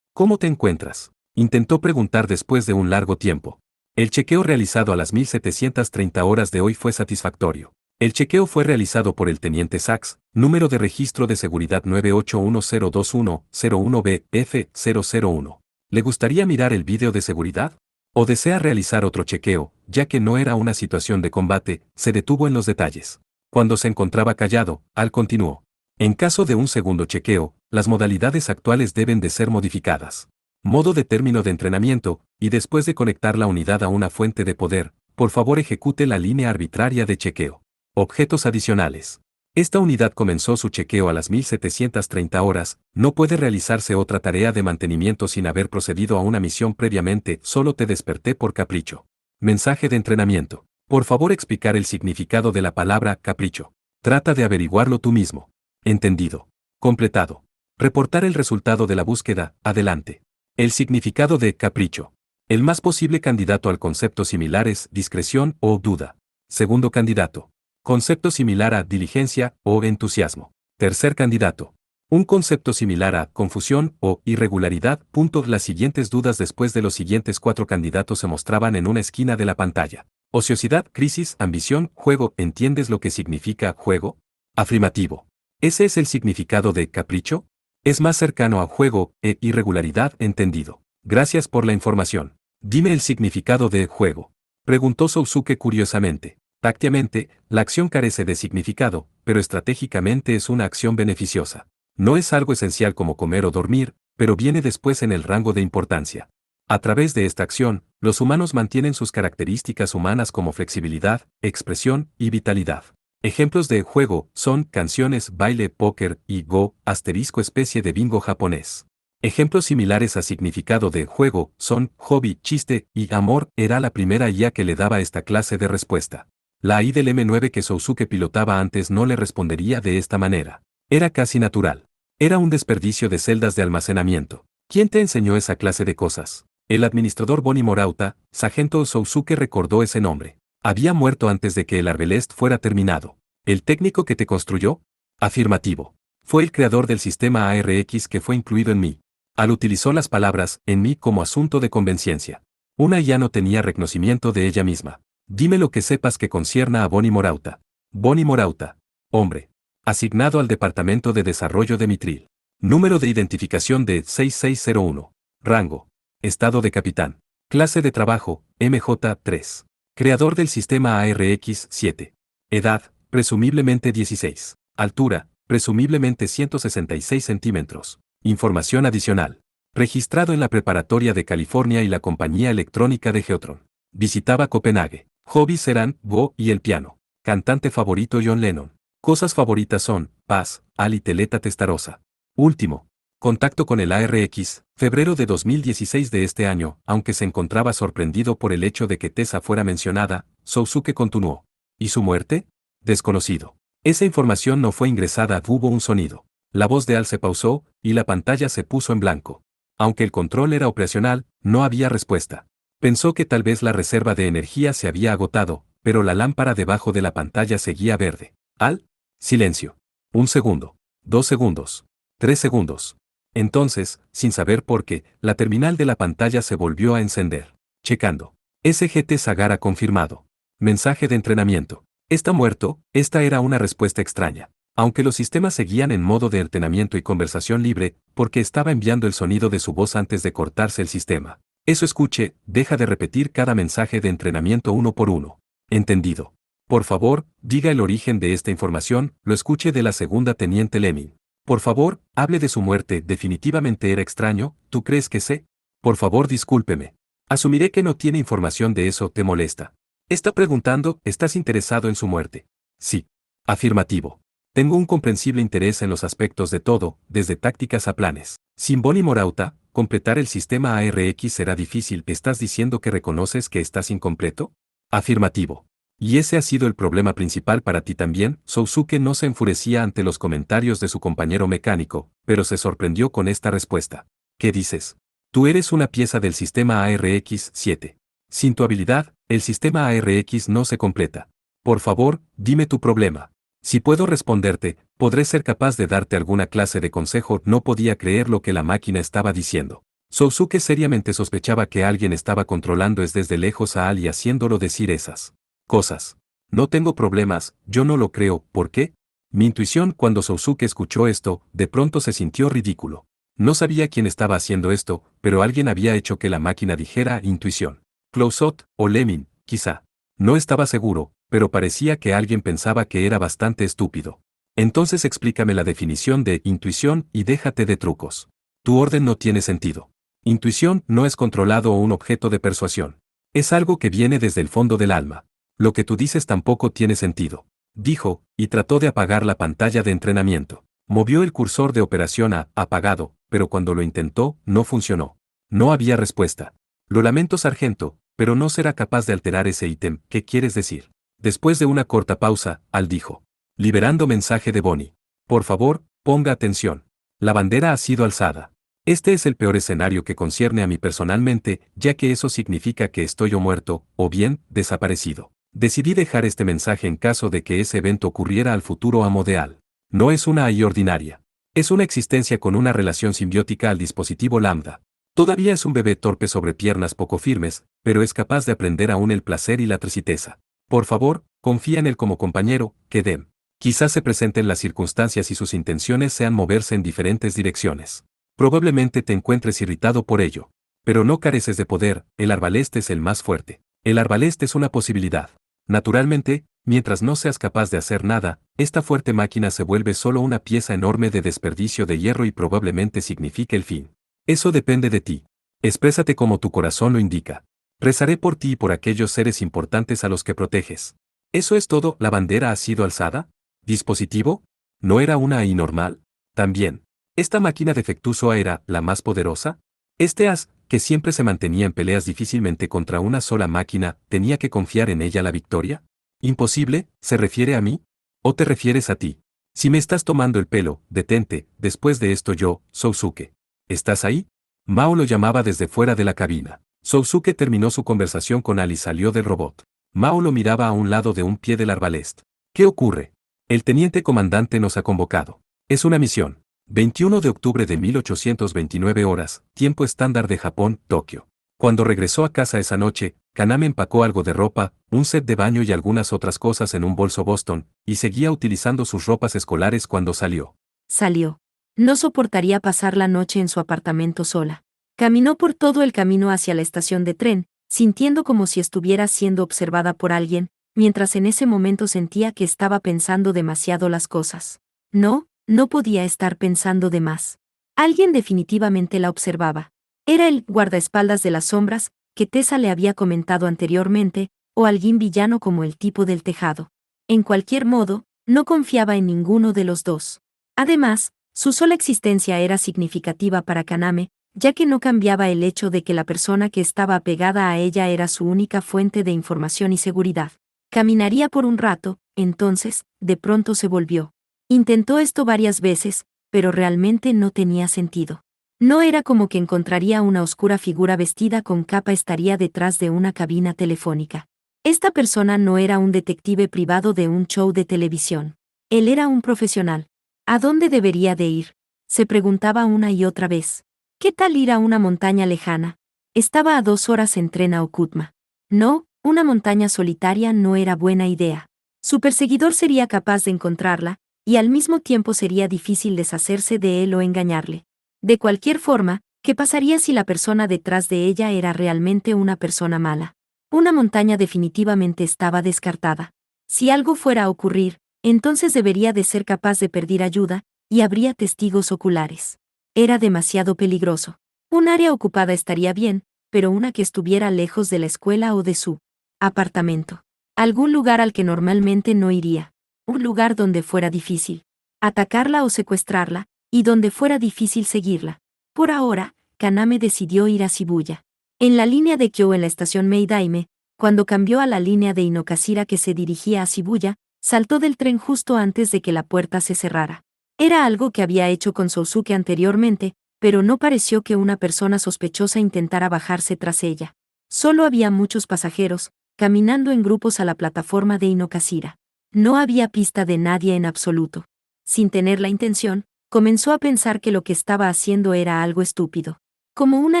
¿Cómo te encuentras? Intentó preguntar después de un largo tiempo. El chequeo realizado a las 1730 horas de hoy fue satisfactorio. El chequeo fue realizado por el teniente Sachs, número de registro de seguridad 981021001BF001. ¿Le gustaría mirar el vídeo de seguridad? ¿O desea realizar otro chequeo, ya que no era una situación de combate? Se detuvo en los detalles. Cuando se encontraba callado, continuó. En caso de un segundo chequeo, las modalidades actuales deben de ser modificadas. Modo de término de entrenamiento, y después de conectar la unidad a una fuente de poder, por favor ejecute la línea arbitraria de chequeo. Objetos adicionales. Esta unidad comenzó su chequeo a las 1730 horas, no puede realizarse otra tarea de mantenimiento sin haber procedido a una misión previamente, solo te desperté por capricho. Mensaje de entrenamiento. Por favor, explicar el significado de la palabra capricho. Trata de averiguarlo tú mismo. Entendido. Completado. Reportar el resultado de la búsqueda. Adelante. El significado de capricho. El más posible candidato al concepto similar es discreción o duda. Segundo candidato. Concepto similar a diligencia o entusiasmo. Tercer candidato. Un concepto similar a confusión o irregularidad. Las siguientes dudas después de los siguientes 4 candidatos se mostraban en una esquina de la pantalla. Ociosidad, crisis, ambición, juego. ¿Entiendes lo que significa juego? Afirmativo. ¿Ese es el significado de capricho? Es más cercano a juego e irregularidad. Entendido. Gracias por la información. Dime el significado de juego. Preguntó Sousuke curiosamente. Tácticamente, la acción carece de significado, pero estratégicamente es una acción beneficiosa. No es algo esencial como comer o dormir, pero viene después en el rango de importancia. A través de esta acción, los humanos mantienen sus características humanas como flexibilidad, expresión y vitalidad. Ejemplos de juego son canciones, baile, póker y go, especie de bingo japonés. Ejemplos similares a significado de juego son hobby, chiste y amor. Era la primera IA que le daba esta clase de respuesta. La AI del M9 que Sousuke pilotaba antes no le respondería de esta manera. Era casi natural. Era un desperdicio de celdas de almacenamiento. ¿Quién te enseñó esa clase de cosas? El administrador Bonnie Morauta. Sargento Sousuke recordó ese nombre. Había muerto antes de que el Arbelest fuera terminado. ¿El técnico que te construyó? Afirmativo. Fue el creador del sistema ARX que fue incluido en mí. Al utilizó las palabras en mí como asunto de conveniencia. Una ya no tenía reconocimiento de ella misma. Dime lo que sepas que concierna a Bonnie Morauta. Bonnie Morauta. Hombre. Asignado al Departamento de Desarrollo de Mitril. Número de identificación de 6601. Rango. Estado de capitán. Clase de trabajo, MJ3. Creador del sistema ARX-7. Edad, presumiblemente 16. Altura, presumiblemente 166 centímetros. Información adicional. Registrado en la Preparatoria de California y la Compañía Electrónica de Geotron. Visitaba Copenhague. Hobbies eran Go y el piano. Cantante favorito John Lennon. Cosas favoritas son paz, Ali Teleta Testarosa. Último. Contacto con el ARX, febrero de 2016 de este año, aunque se encontraba sorprendido por el hecho de que Tessa fuera mencionada, Sousuke continuó. ¿Y su muerte? Desconocido. Esa información no fue ingresada. Hubo un sonido. La voz de Al se pausó, y la pantalla se puso en blanco. Aunque el control era operacional, no había respuesta. Pensó que tal vez la reserva de energía se había agotado, pero la lámpara debajo de la pantalla seguía verde. Al. Silencio. 1 segundo. 2 segundos. 3 segundos. Entonces, sin saber por qué, la terminal de la pantalla se volvió a encender. Checando. SGT Sagara confirmado. Mensaje de entrenamiento. ¿Está muerto? Esta era una respuesta extraña. Aunque los sistemas seguían en modo de entrenamiento y conversación libre, porque estaba enviando el sonido de su voz antes de cortarse el sistema. Eso escuche, deja de repetir cada mensaje de entrenamiento uno por uno. Entendido. Por favor, diga el origen de esta información. Lo escuche de la segunda teniente Lemming. Por favor, hable de su muerte. Definitivamente era extraño. ¿Tú crees que sé? Por favor, discúlpeme. Asumiré que no tiene información de eso. ¿Te molesta? Está preguntando, ¿estás interesado en su muerte? Sí. Afirmativo. Tengo un comprensible interés en los aspectos de todo, desde tácticas a planes. Sin Bonnie Morauta, completar el sistema ARX será difícil. ¿Estás diciendo que reconoces que estás incompleto? Afirmativo. Y ese ha sido el problema principal para ti también. Sousuke no se enfurecía ante los comentarios de su compañero mecánico, pero se sorprendió con esta respuesta. ¿Qué dices? Tú eres una pieza del sistema ARX-7. Sin tu habilidad, el sistema ARX no se completa. Por favor, dime tu problema. Si puedo responderte, podré ser capaz de darte alguna clase de consejo. No podía creer lo que la máquina estaba diciendo. Sousuke seriamente sospechaba que alguien estaba controlando desde lejos a Al y haciéndolo decir esas cosas. No tengo problemas, yo no lo creo. ¿Por qué? Mi intuición. Cuando Sousuke escuchó esto, de pronto se sintió ridículo. No sabía quién estaba haciendo esto, pero alguien había hecho que la máquina dijera intuición. Clouzot, o Lemming, quizá. No estaba seguro, pero parecía que alguien pensaba que era bastante estúpido. Entonces explícame la definición de intuición y déjate de trucos. Tu orden no tiene sentido. Intuición no es controlado o un objeto de persuasión. Es algo que viene desde el fondo del alma. Lo que tú dices tampoco tiene sentido. Dijo, y trató de apagar la pantalla de entrenamiento. Movió el cursor de operación a apagado, pero cuando lo intentó, no funcionó. No había respuesta. Lo lamento, sargento, pero no será capaz de alterar ese ítem. ¿Qué quieres decir? Después de una corta pausa, Al dijo. Liberando mensaje de Bonnie. Por favor, ponga atención. La bandera ha sido alzada. Este es el peor escenario que concierne a mí personalmente, ya que eso significa que estoy o muerto, o bien, desaparecido. Decidí dejar este mensaje en caso de que ese evento ocurriera al futuro amo de Al. No es una AI ordinaria. Es una existencia con una relación simbiótica al dispositivo Lambda. Todavía es un bebé torpe sobre piernas poco firmes, pero es capaz de aprender aún el placer y la tristeza. Por favor, confía en él como compañero, Kedem. Quizás se presenten las circunstancias y sus intenciones sean moverse en diferentes direcciones. Probablemente te encuentres irritado por ello. Pero no careces de poder, el arbaleste es el más fuerte. El arbaleste es una posibilidad. Naturalmente, mientras no seas capaz de hacer nada, esta fuerte máquina se vuelve solo una pieza enorme de desperdicio de hierro y probablemente signifique el fin. Eso depende de ti. Exprésate como tu corazón lo indica. Rezaré por ti y por aquellos seres importantes a los que proteges. ¿Eso es todo? ¿La bandera ha sido alzada? ¿Dispositivo? ¿No era una AI normal? También. ¿Esta máquina defectuosa era la más poderosa? Este as, que siempre se mantenía en peleas difícilmente contra una sola máquina, ¿tenía que confiar en ella la victoria? ¿Imposible? ¿Se refiere a mí? ¿O te refieres a ti? Si me estás tomando el pelo, detente. Después de esto yo, Sousuke. ¿Estás ahí? Mao lo llamaba desde fuera de la cabina. Sousuke terminó su conversación con Al y salió del robot. Mao lo miraba a un lado de un pie del arbalest. ¿Qué ocurre? El teniente comandante nos ha convocado. Es una misión. 21 de octubre de 1829 horas, tiempo estándar de Japón, Tokio. Cuando regresó a casa esa noche, Kaname empacó algo de ropa, un set de baño y algunas otras cosas en un bolso Boston, y seguía utilizando sus ropas escolares cuando salió. Salió. No soportaría pasar la noche en su apartamento sola. Caminó por todo el camino hacia la estación de tren, sintiendo como si estuviera siendo observada por alguien, mientras en ese momento sentía que estaba pensando demasiado las cosas. No podía estar pensando de más. Alguien definitivamente la observaba. Era el guardaespaldas de las sombras, que Tessa le había comentado anteriormente, o alguien villano como el tipo del tejado. En cualquier modo, no confiaba en ninguno de los dos. Además, su sola existencia era significativa para Kaname, ya que no cambiaba el hecho de que la persona que estaba apegada a ella era su única fuente de información y seguridad. Caminaría por un rato, entonces, de pronto se volvió. Intentó esto varias veces, pero realmente no tenía sentido. No era como que encontraría una oscura figura vestida con capa estaría detrás de una cabina telefónica. Esta persona no era un detective privado de un show de televisión. Él era un profesional. ¿A dónde debería de ir? Se preguntaba una y otra vez. ¿Qué tal ir a una montaña lejana? Estaba a 2 horas en tren a Okutma. No, una montaña solitaria no era buena idea. Su perseguidor sería capaz de encontrarla, y al mismo tiempo sería difícil deshacerse de él o engañarle. De cualquier forma, ¿qué pasaría si la persona detrás de ella era realmente una persona mala? Una montaña definitivamente estaba descartada. Si algo fuera a ocurrir, entonces debería de ser capaz de pedir ayuda, y habría testigos oculares. Era demasiado peligroso. Un área ocupada estaría bien, pero una que estuviera lejos de la escuela o de su apartamento. Algún lugar al que normalmente no iría. Un lugar donde fuera difícil atacarla o secuestrarla, y donde fuera difícil seguirla. Por ahora, Kaname decidió ir a Shibuya. En la línea de Kyo en la estación Meidaime, cuando cambió a la línea de Inokashira que se dirigía a Shibuya, saltó del tren justo antes de que la puerta se cerrara. Era algo que había hecho con Sousuke anteriormente, pero no pareció que una persona sospechosa intentara bajarse tras ella. Solo había muchos pasajeros, caminando en grupos a la plataforma de Inokashira. No había pista de nadie en absoluto. Sin tener la intención, comenzó a pensar que lo que estaba haciendo era algo estúpido. Como una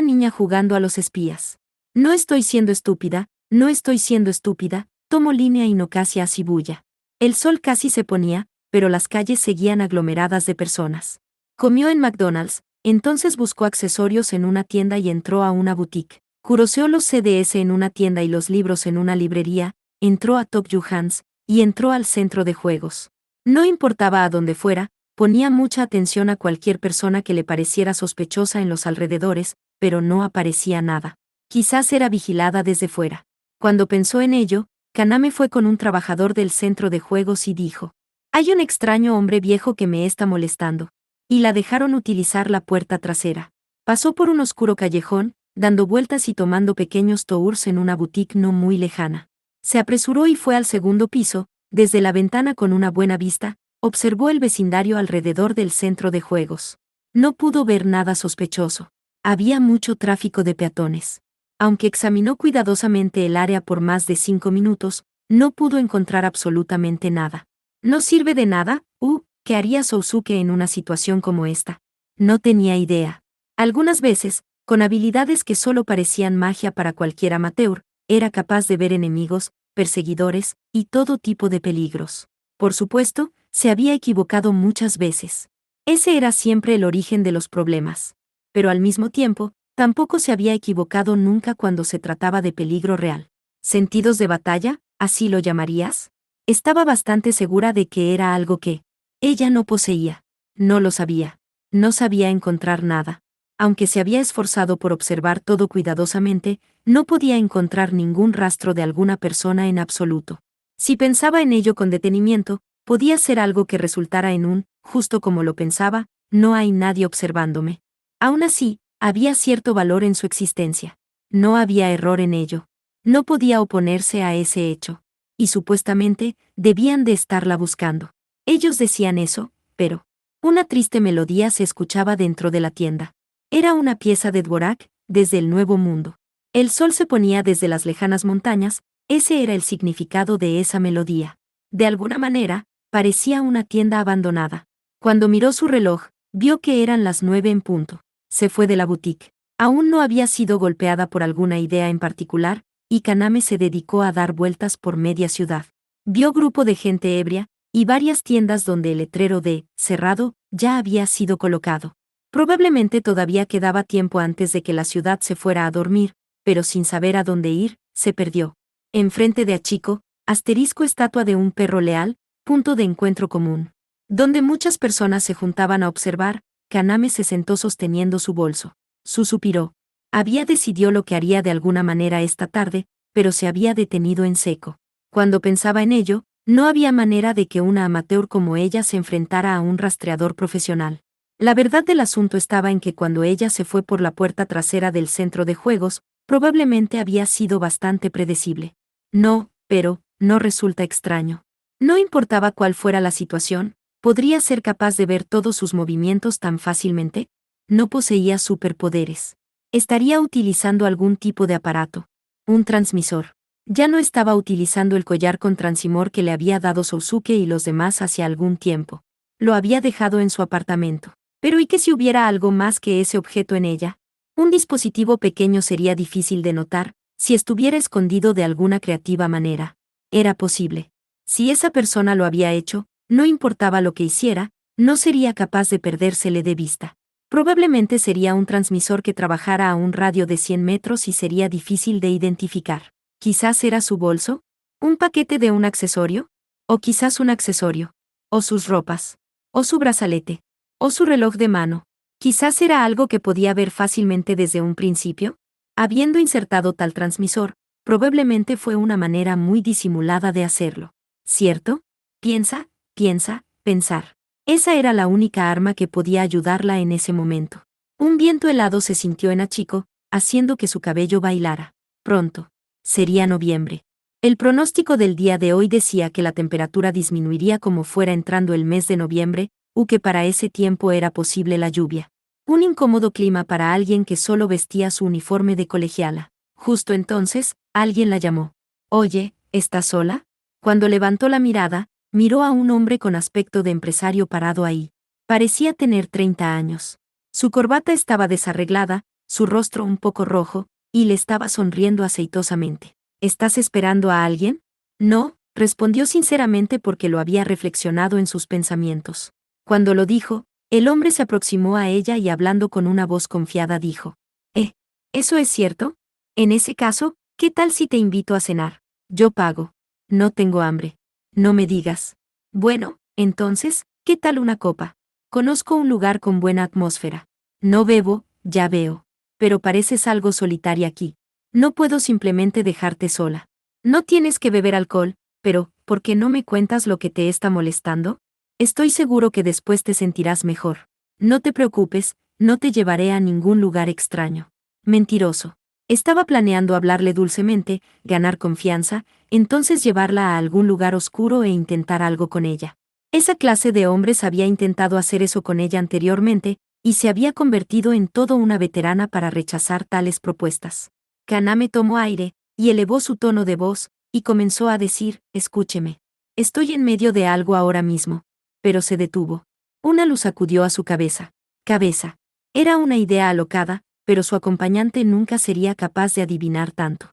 niña jugando a los espías. No estoy siendo estúpida, tomo línea Inokashira a Shibuya. El sol casi se ponía, pero las calles seguían aglomeradas de personas. Comió en McDonald's, entonces buscó accesorios en una tienda y entró a una boutique. Curoseó los CDs en una tienda y los libros en una librería, entró a Tokyo Hands, y entró al centro de juegos. No importaba a dónde fuera, ponía mucha atención a cualquier persona que le pareciera sospechosa en los alrededores, pero no aparecía nada. Quizás era vigilada desde fuera. Cuando pensó en ello, Kaname fue con un trabajador del centro de juegos y dijo: «Hay un extraño hombre viejo que me está molestando». Y la dejaron utilizar la puerta trasera. Pasó por un oscuro callejón, dando vueltas y tomando pequeños tours en una boutique no muy lejana. Se apresuró y fue al segundo piso, desde la ventana con una buena vista, observó el vecindario alrededor del centro de juegos. No pudo ver nada sospechoso. Había mucho tráfico de peatones. Aunque examinó cuidadosamente el área por más de 5 minutos, no pudo encontrar absolutamente nada. ¿No sirve de nada? ¿Qué haría Sousuke en una situación como esta? No tenía idea. Algunas veces, con habilidades que solo parecían magia para cualquier amateur, era capaz de ver enemigos, perseguidores, y todo tipo de peligros. Por supuesto, se había equivocado muchas veces. Ese era siempre el origen de los problemas. Pero al mismo tiempo, tampoco se había equivocado nunca cuando se trataba de peligro real. ¿Sentidos de batalla? ¿Así lo llamarías? Estaba bastante segura de que era algo que ella no poseía. No lo sabía. No sabía encontrar nada. Aunque se había esforzado por observar todo cuidadosamente, no podía encontrar ningún rastro de alguna persona en absoluto. Si pensaba en ello con detenimiento, podía ser algo que resultara en justo como lo pensaba, no hay nadie observándome. Aún así, había cierto valor en su existencia. No había error en ello. No podía oponerse a ese hecho. Y supuestamente, debían de estarla buscando. Ellos decían eso, pero una triste melodía se escuchaba dentro de la tienda. Era una pieza de Dvorak, desde el Nuevo Mundo. El sol se ponía desde las lejanas montañas, ese era el significado de esa melodía. De alguna manera, parecía una tienda abandonada. Cuando miró su reloj, vio que eran las 9 en punto. Se fue de la boutique. Aún no había sido golpeada por alguna idea en particular, y Kaname se dedicó a dar vueltas por media ciudad. Vio grupo de gente ebria, y varias tiendas donde el letrero de cerrado ya había sido colocado. Probablemente todavía quedaba tiempo antes de que la ciudad se fuera a dormir, pero sin saber a dónde ir, se perdió. Enfrente de Achiko, asterisco estatua de un perro leal, punto de encuentro común. Donde muchas personas se juntaban a observar, Kaname se sentó sosteniendo su bolso. Suspiró. Decidió lo que haría de alguna manera esta tarde, pero se había detenido en seco. Cuando pensaba en ello, no había manera de que una amateur como ella se enfrentara a un rastreador profesional. La verdad del asunto estaba en que cuando ella se fue por la puerta trasera del centro de juegos, probablemente había sido bastante predecible. No, pero, no resulta extraño. No importaba cuál fuera la situación, ¿podría ser capaz de ver todos sus movimientos tan fácilmente? No poseía superpoderes. Estaría utilizando algún tipo de aparato. Un transmisor. Ya no estaba utilizando el collar con transimor que le había dado Sousuke y los demás hacía algún tiempo. Lo había dejado en su apartamento. Pero ¿y qué si hubiera algo más que ese objeto en ella? Un dispositivo pequeño sería difícil de notar, si estuviera escondido de alguna creativa manera. Era posible. Si esa persona lo había hecho, no importaba lo que hiciera, no sería capaz de perdérsele de vista. Probablemente sería un transmisor que trabajara a un radio de 100 metros y sería difícil de identificar. Quizás era su bolso, un paquete de un accesorio, o quizás un accesorio, o sus ropas, o su brazalete, o su reloj de mano. Quizás era algo que podía ver fácilmente desde un principio. Habiendo insertado tal transmisor, probablemente fue una manera muy disimulada de hacerlo. ¿Cierto? Pensar. Esa era la única arma que podía ayudarla en ese momento. Un viento helado se sintió en Achiko, haciendo que su cabello bailara. Pronto. Sería noviembre. El pronóstico del día de hoy decía que la temperatura disminuiría como fuera entrando el mes de noviembre, que para ese tiempo era posible la lluvia. Un incómodo clima para alguien que solo vestía su uniforme de colegiala. Justo entonces, alguien la llamó. Oye, ¿estás sola? Cuando levantó la mirada, miró a un hombre con aspecto de empresario parado ahí. Parecía tener 30 años. Su corbata estaba desarreglada, su rostro un poco rojo, y le estaba sonriendo aceitosamente. ¿Estás esperando a alguien? No, respondió sinceramente porque lo había reflexionado en sus pensamientos. Cuando lo dijo, el hombre se aproximó a ella y hablando con una voz confiada dijo: ¿eso es cierto? En ese caso, ¿qué tal si te invito a cenar? Yo pago. No tengo hambre. No me digas. Bueno, entonces, ¿qué tal una copa? Conozco un lugar con buena atmósfera. No bebo, ya veo. Pero pareces algo solitaria aquí. No puedo simplemente dejarte sola. No tienes que beber alcohol, pero, ¿por qué no me cuentas lo que te está molestando? Estoy seguro que después te sentirás mejor. No te preocupes, no te llevaré a ningún lugar extraño. Mentiroso. Estaba planeando hablarle dulcemente, ganar confianza, entonces llevarla a algún lugar oscuro e intentar algo con ella. Esa clase de hombres había intentado hacer eso con ella anteriormente, y se había convertido en todo una veterana para rechazar tales propuestas. Kaname tomó aire, y elevó su tono de voz, y comenzó a decir, escúcheme. Estoy en medio de algo ahora mismo. Pero se detuvo. Una luz acudió a su cabeza. Cabeza. Era una idea alocada, pero su acompañante nunca sería capaz de adivinar tanto.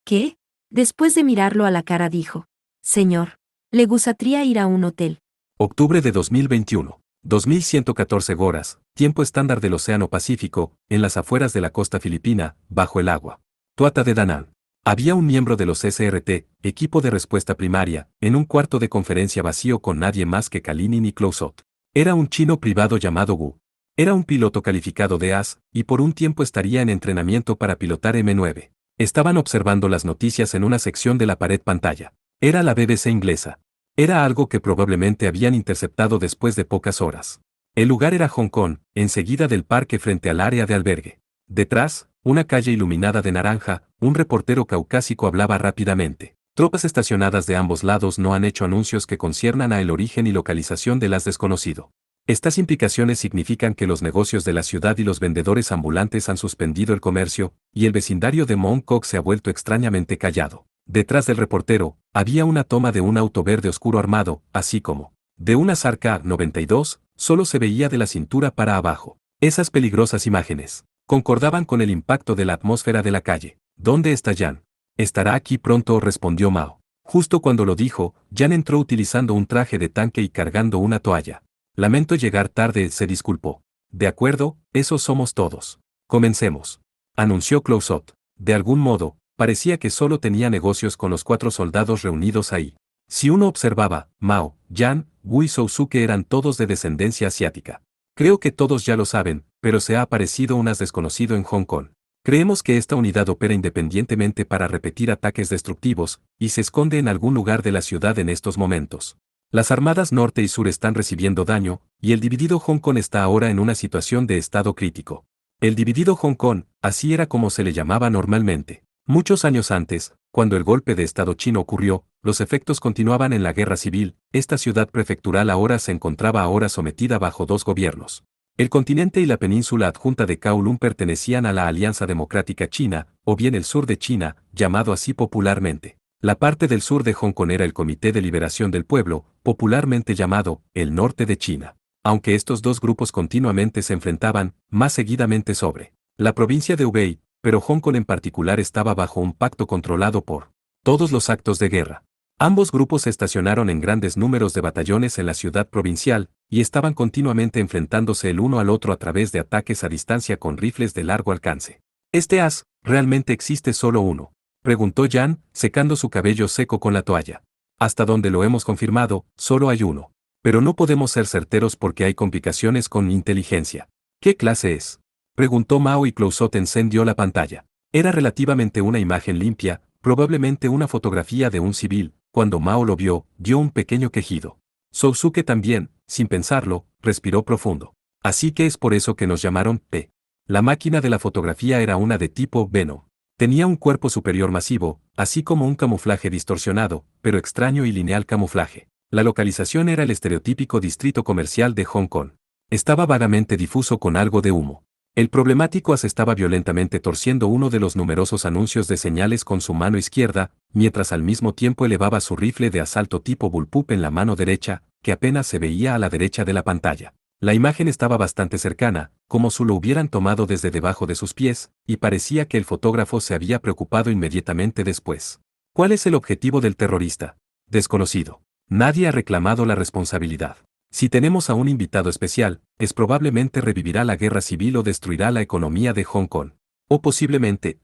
¿Qué? Después de mirarlo a la cara dijo. Señor, ¿le gustaría ir a un hotel? Octubre de 2021. 2114 horas, tiempo estándar del Océano Pacífico, en las afueras de la costa filipina, bajo el agua. Tuata de Da Nang. Había un miembro de los SRT, equipo de respuesta primaria, en un cuarto de conferencia vacío con nadie más que Kalinin y Closot. Era un chino privado llamado Wu. Era un piloto calificado de as, y por un tiempo estaría en entrenamiento para pilotar M9. Estaban observando las noticias en una sección de la pared pantalla. Era la BBC inglesa. Era algo que probablemente habían interceptado después de pocas horas. El lugar era Hong Kong, enseguida del parque frente al área de albergue. Detrás, una calle iluminada de naranja, un reportero caucásico hablaba rápidamente. Tropas estacionadas de ambos lados no han hecho anuncios que conciernan a el origen y localización de las desconocido. Estas implicaciones significan que los negocios de la ciudad y los vendedores ambulantes han suspendido el comercio, y el vecindario de Mong Kok se ha vuelto extrañamente callado. Detrás del reportero, había una toma de un auto verde oscuro armado, así como de una SAR K-92, solo se veía de la cintura para abajo. Esas peligrosas imágenes concordaban con el impacto de la atmósfera de la calle. ¿Dónde está Jan? Estará aquí pronto, respondió Mao. Justo cuando lo dijo, Jan entró utilizando un traje de tanque y cargando una toalla. Lamento llegar tarde, se disculpó. De acuerdo, esos somos todos. Comencemos. Anunció Closot. De algún modo, parecía que solo tenía negocios con los 4 soldados reunidos ahí. Si uno observaba, Mao, Jan, Wu y Sousuke eran todos de descendencia asiática. Creo que todos ya lo saben, pero se ha aparecido un as desconocido en Hong Kong. Creemos que esta unidad opera independientemente para repetir ataques destructivos, y se esconde en algún lugar de la ciudad en estos momentos. Las armadas norte y sur están recibiendo daño, y el dividido Hong Kong está ahora en una situación de estado crítico. El dividido Hong Kong, así era como se le llamaba normalmente. Muchos años antes, cuando el golpe de estado chino ocurrió, los efectos continuaban en la guerra civil. Esta ciudad prefectural ahora se encontraba sometida bajo 2 gobiernos. El continente y la península adjunta de Kowloon pertenecían a la Alianza Democrática China, o bien el sur de China, llamado así popularmente. La parte del sur de Hong Kong era el Comité de Liberación del Pueblo, popularmente llamado el Norte de China. Aunque estos dos grupos continuamente se enfrentaban, más seguidamente sobre la provincia de Hubei, pero Hong Kong en particular estaba bajo un pacto controlado por todos los actos de guerra. Ambos grupos se estacionaron en grandes números de batallones en la ciudad provincial, y estaban continuamente enfrentándose el uno al otro a través de ataques a distancia con rifles de largo alcance. ¿Este as, realmente existe solo uno?, preguntó Jan, secando su cabello seco con la toalla. Hasta donde lo hemos confirmado, solo hay uno. Pero no podemos ser certeros porque hay complicaciones con inteligencia. ¿Qué clase es?, preguntó Mao y Closot encendió la pantalla. Era relativamente una imagen limpia, probablemente una fotografía de un civil. Cuando Mao lo vio, dio un pequeño quejido. Sousuke también, sin pensarlo, respiró profundo. Así que es por eso que nos llamaron P. La máquina de la fotografía era una de tipo Venom. Tenía un cuerpo superior masivo, así como un camuflaje distorsionado, pero extraño y lineal camuflaje. La localización era el estereotípico distrito comercial de Hong Kong. Estaba vagamente difuso con algo de humo. El problemático as estaba violentamente torciendo uno de los numerosos anuncios de señales con su mano izquierda, mientras al mismo tiempo elevaba su rifle de asalto tipo bullpup en la mano derecha, que apenas se veía a la derecha de la pantalla. La imagen estaba bastante cercana, como si lo hubieran tomado desde debajo de sus pies, y parecía que el fotógrafo se había preocupado inmediatamente después. ¿Cuál es el objetivo del terrorista? Desconocido. Nadie ha reclamado la responsabilidad. Si tenemos a un invitado especial, probablemente revivirá la guerra civil o destruirá la economía de Hong Kong. O posiblemente,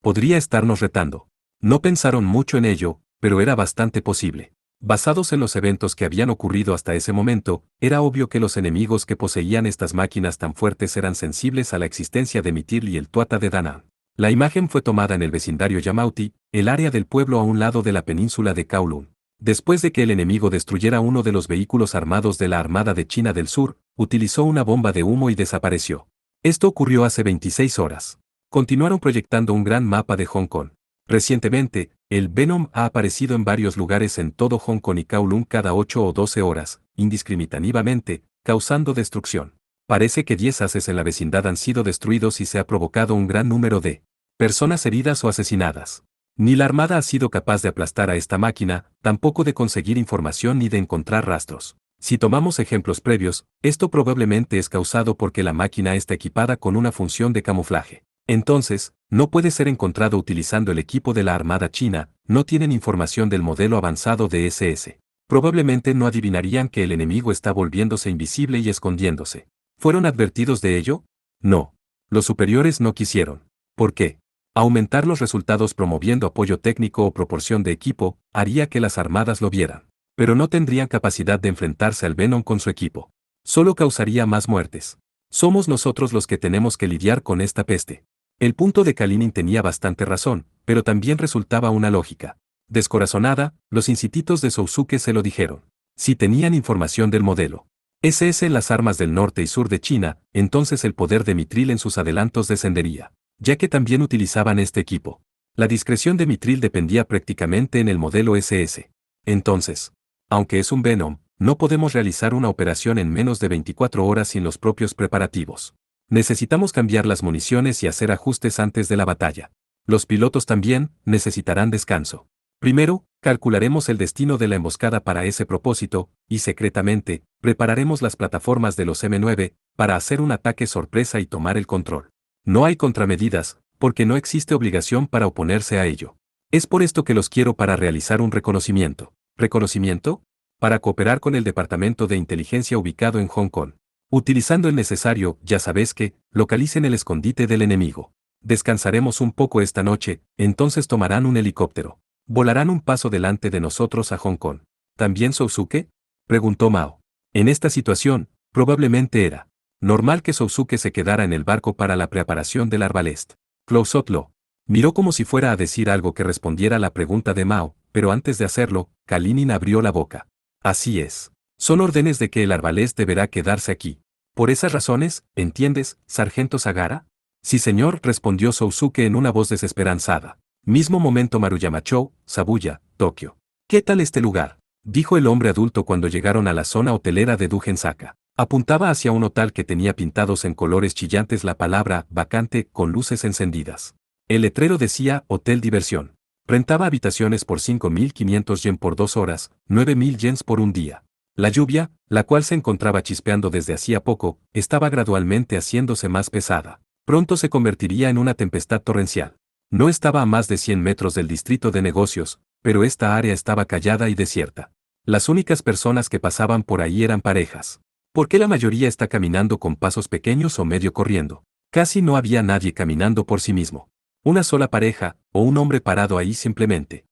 podría estarnos retando. No pensaron mucho en ello, pero era bastante posible. Basados en los eventos que habían ocurrido hasta ese momento, era obvio que los enemigos que poseían estas máquinas tan fuertes eran sensibles a la existencia de Mitil y el Tuata de Da Nang. La imagen fue tomada en el vecindario Yamauti, el área del pueblo a un lado de la península de Kowloon. Después de que el enemigo destruyera uno de los vehículos armados de la Armada de China del Sur, utilizó una bomba de humo y desapareció. Esto ocurrió hace 26 horas. Continuaron proyectando un gran mapa de Hong Kong. Recientemente, el Venom ha aparecido en varios lugares en todo Hong Kong y Kowloon cada 8 o 12 horas, indiscriminadamente, causando destrucción. Parece que 10 haces en la vecindad han sido destruidos y se ha provocado un gran número de personas heridas o asesinadas. Ni la Armada ha sido capaz de aplastar a esta máquina, tampoco de conseguir información ni de encontrar rastros. Si tomamos ejemplos previos, esto probablemente es causado porque la máquina está equipada con una función de camuflaje. Entonces, no puede ser encontrado utilizando el equipo de la Armada China, no tienen información del modelo avanzado de SS. Probablemente no adivinarían que el enemigo está volviéndose invisible y escondiéndose. ¿Fueron advertidos de ello? No. Los superiores no quisieron. ¿Por qué? Aumentar los resultados promoviendo apoyo técnico o proporción de equipo haría que las armadas lo vieran. Pero no tendrían capacidad de enfrentarse al Venom con su equipo. Solo causaría más muertes. Somos nosotros los que tenemos que lidiar con esta peste. El punto de Kalinin tenía bastante razón, pero también resultaba una lógica. Descorazonada, los institutos de Sousuke se lo dijeron. Si tenían información del modelo SS en las armas del norte y sur de China, entonces el poder de Mitril en sus adelantos descendería, ya que también utilizaban este equipo. La discreción de Mitril dependía prácticamente en el modelo SS. Entonces, aunque es un Venom, no podemos realizar una operación en menos de 24 horas sin los propios preparativos. Necesitamos cambiar las municiones y hacer ajustes antes de la batalla. Los pilotos también necesitarán descanso. Primero, calcularemos el destino de la emboscada para ese propósito, y secretamente, prepararemos las plataformas de los M9 para hacer un ataque sorpresa y tomar el control. No hay contramedidas, porque no existe obligación para oponerse a ello. Es por esto que los quiero para realizar un reconocimiento. ¿Reconocimiento? Para cooperar con el Departamento de Inteligencia ubicado en Hong Kong. Utilizando el necesario, ya sabes que, localicen el escondite del enemigo. Descansaremos un poco esta noche, entonces tomarán un helicóptero. Volarán un paso delante de nosotros a Hong Kong. ¿También Sousuke? Preguntó Mao. En esta situación, probablemente era normal que Sousuke se quedara en el barco para la preparación del arbalest. Clouzot lo miró como si fuera a decir algo que respondiera a la pregunta de Mao, pero antes de hacerlo, Kalinin abrió la boca. Así es. Son órdenes de que el arbalest deberá quedarse aquí. Por esas razones, ¿entiendes, sargento Sagara? Sí señor, respondió Sousuke en una voz desesperanzada. Mismo momento Maruyama-cho, Sabuya, Tokio. ¿Qué tal este lugar? Dijo el hombre adulto cuando llegaron a la zona hotelera de Dujensaka. Apuntaba hacia un hotel que tenía pintados en colores chillantes la palabra vacante con luces encendidas. El letrero decía Hotel Diversión. Rentaba habitaciones por 5.500 yen por 2 horas, 9.000 yens por un día. La lluvia, la cual se encontraba chispeando desde hacía poco, estaba gradualmente haciéndose más pesada. Pronto se convertiría en una tempestad torrencial. No estaba a más de 100 metros del distrito de negocios, pero esta área estaba callada y desierta. Las únicas personas que pasaban por ahí eran parejas. ¿Por qué la mayoría está caminando con pasos pequeños o medio corriendo? Casi no había nadie caminando por sí mismo. Una sola pareja, o un hombre parado ahí simplemente.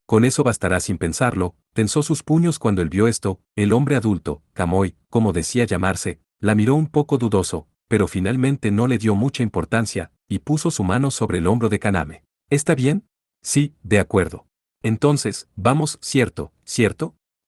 Con eso bastará sin pensarlo, tensó sus puños cuando él vio esto, el hombre adulto, Kamoi, como decía llamarse, la miró un poco dudoso, pero finalmente no le dio mucha importancia, y puso su mano sobre el hombro de Kaname. ¿Está bien? Sí, de acuerdo. Entonces, vamos, ¿cierto?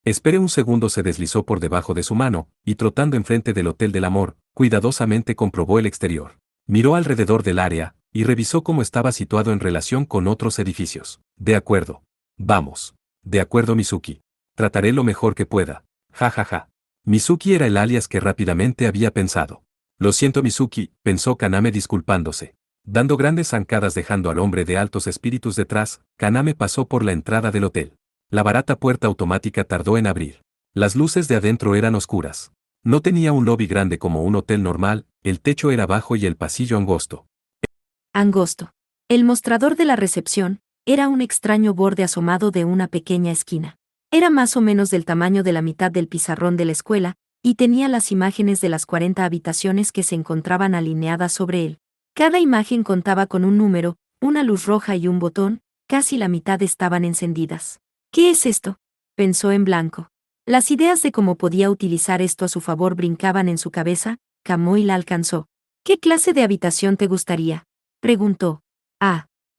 Espere un segundo, se deslizó por debajo de su mano, y trotando enfrente del Hotel del Amor, cuidadosamente comprobó el exterior. Miró alrededor del área, y revisó cómo estaba situado en relación con otros edificios. De acuerdo. Vamos. De acuerdo, Mizuki. Trataré lo mejor que pueda. Ja ja ja. Mizuki era el alias que rápidamente había pensado. Lo siento, Mizuki, pensó Kaname disculpándose. Dando grandes zancadas dejando al hombre de altos espíritus detrás, Kaname pasó por la entrada del hotel. La barata puerta automática tardó en abrir. Las luces de adentro eran oscuras. No tenía un lobby grande como un hotel normal, el techo era bajo y el pasillo angosto. Angosto. El mostrador de la recepción era un extraño borde asomado de una pequeña esquina. Era más o menos del tamaño de la mitad del pizarrón de la escuela, y tenía las imágenes de las 40 habitaciones que se encontraban alineadas sobre él. Cada imagen contaba con un número, una luz roja y un botón, casi la mitad estaban encendidas. ¿Qué es esto?, pensó en blanco. Las ideas de cómo podía utilizar esto a su favor brincaban en su cabeza. Kamoi la alcanzó. ¿Qué clase de habitación te gustaría?, preguntó.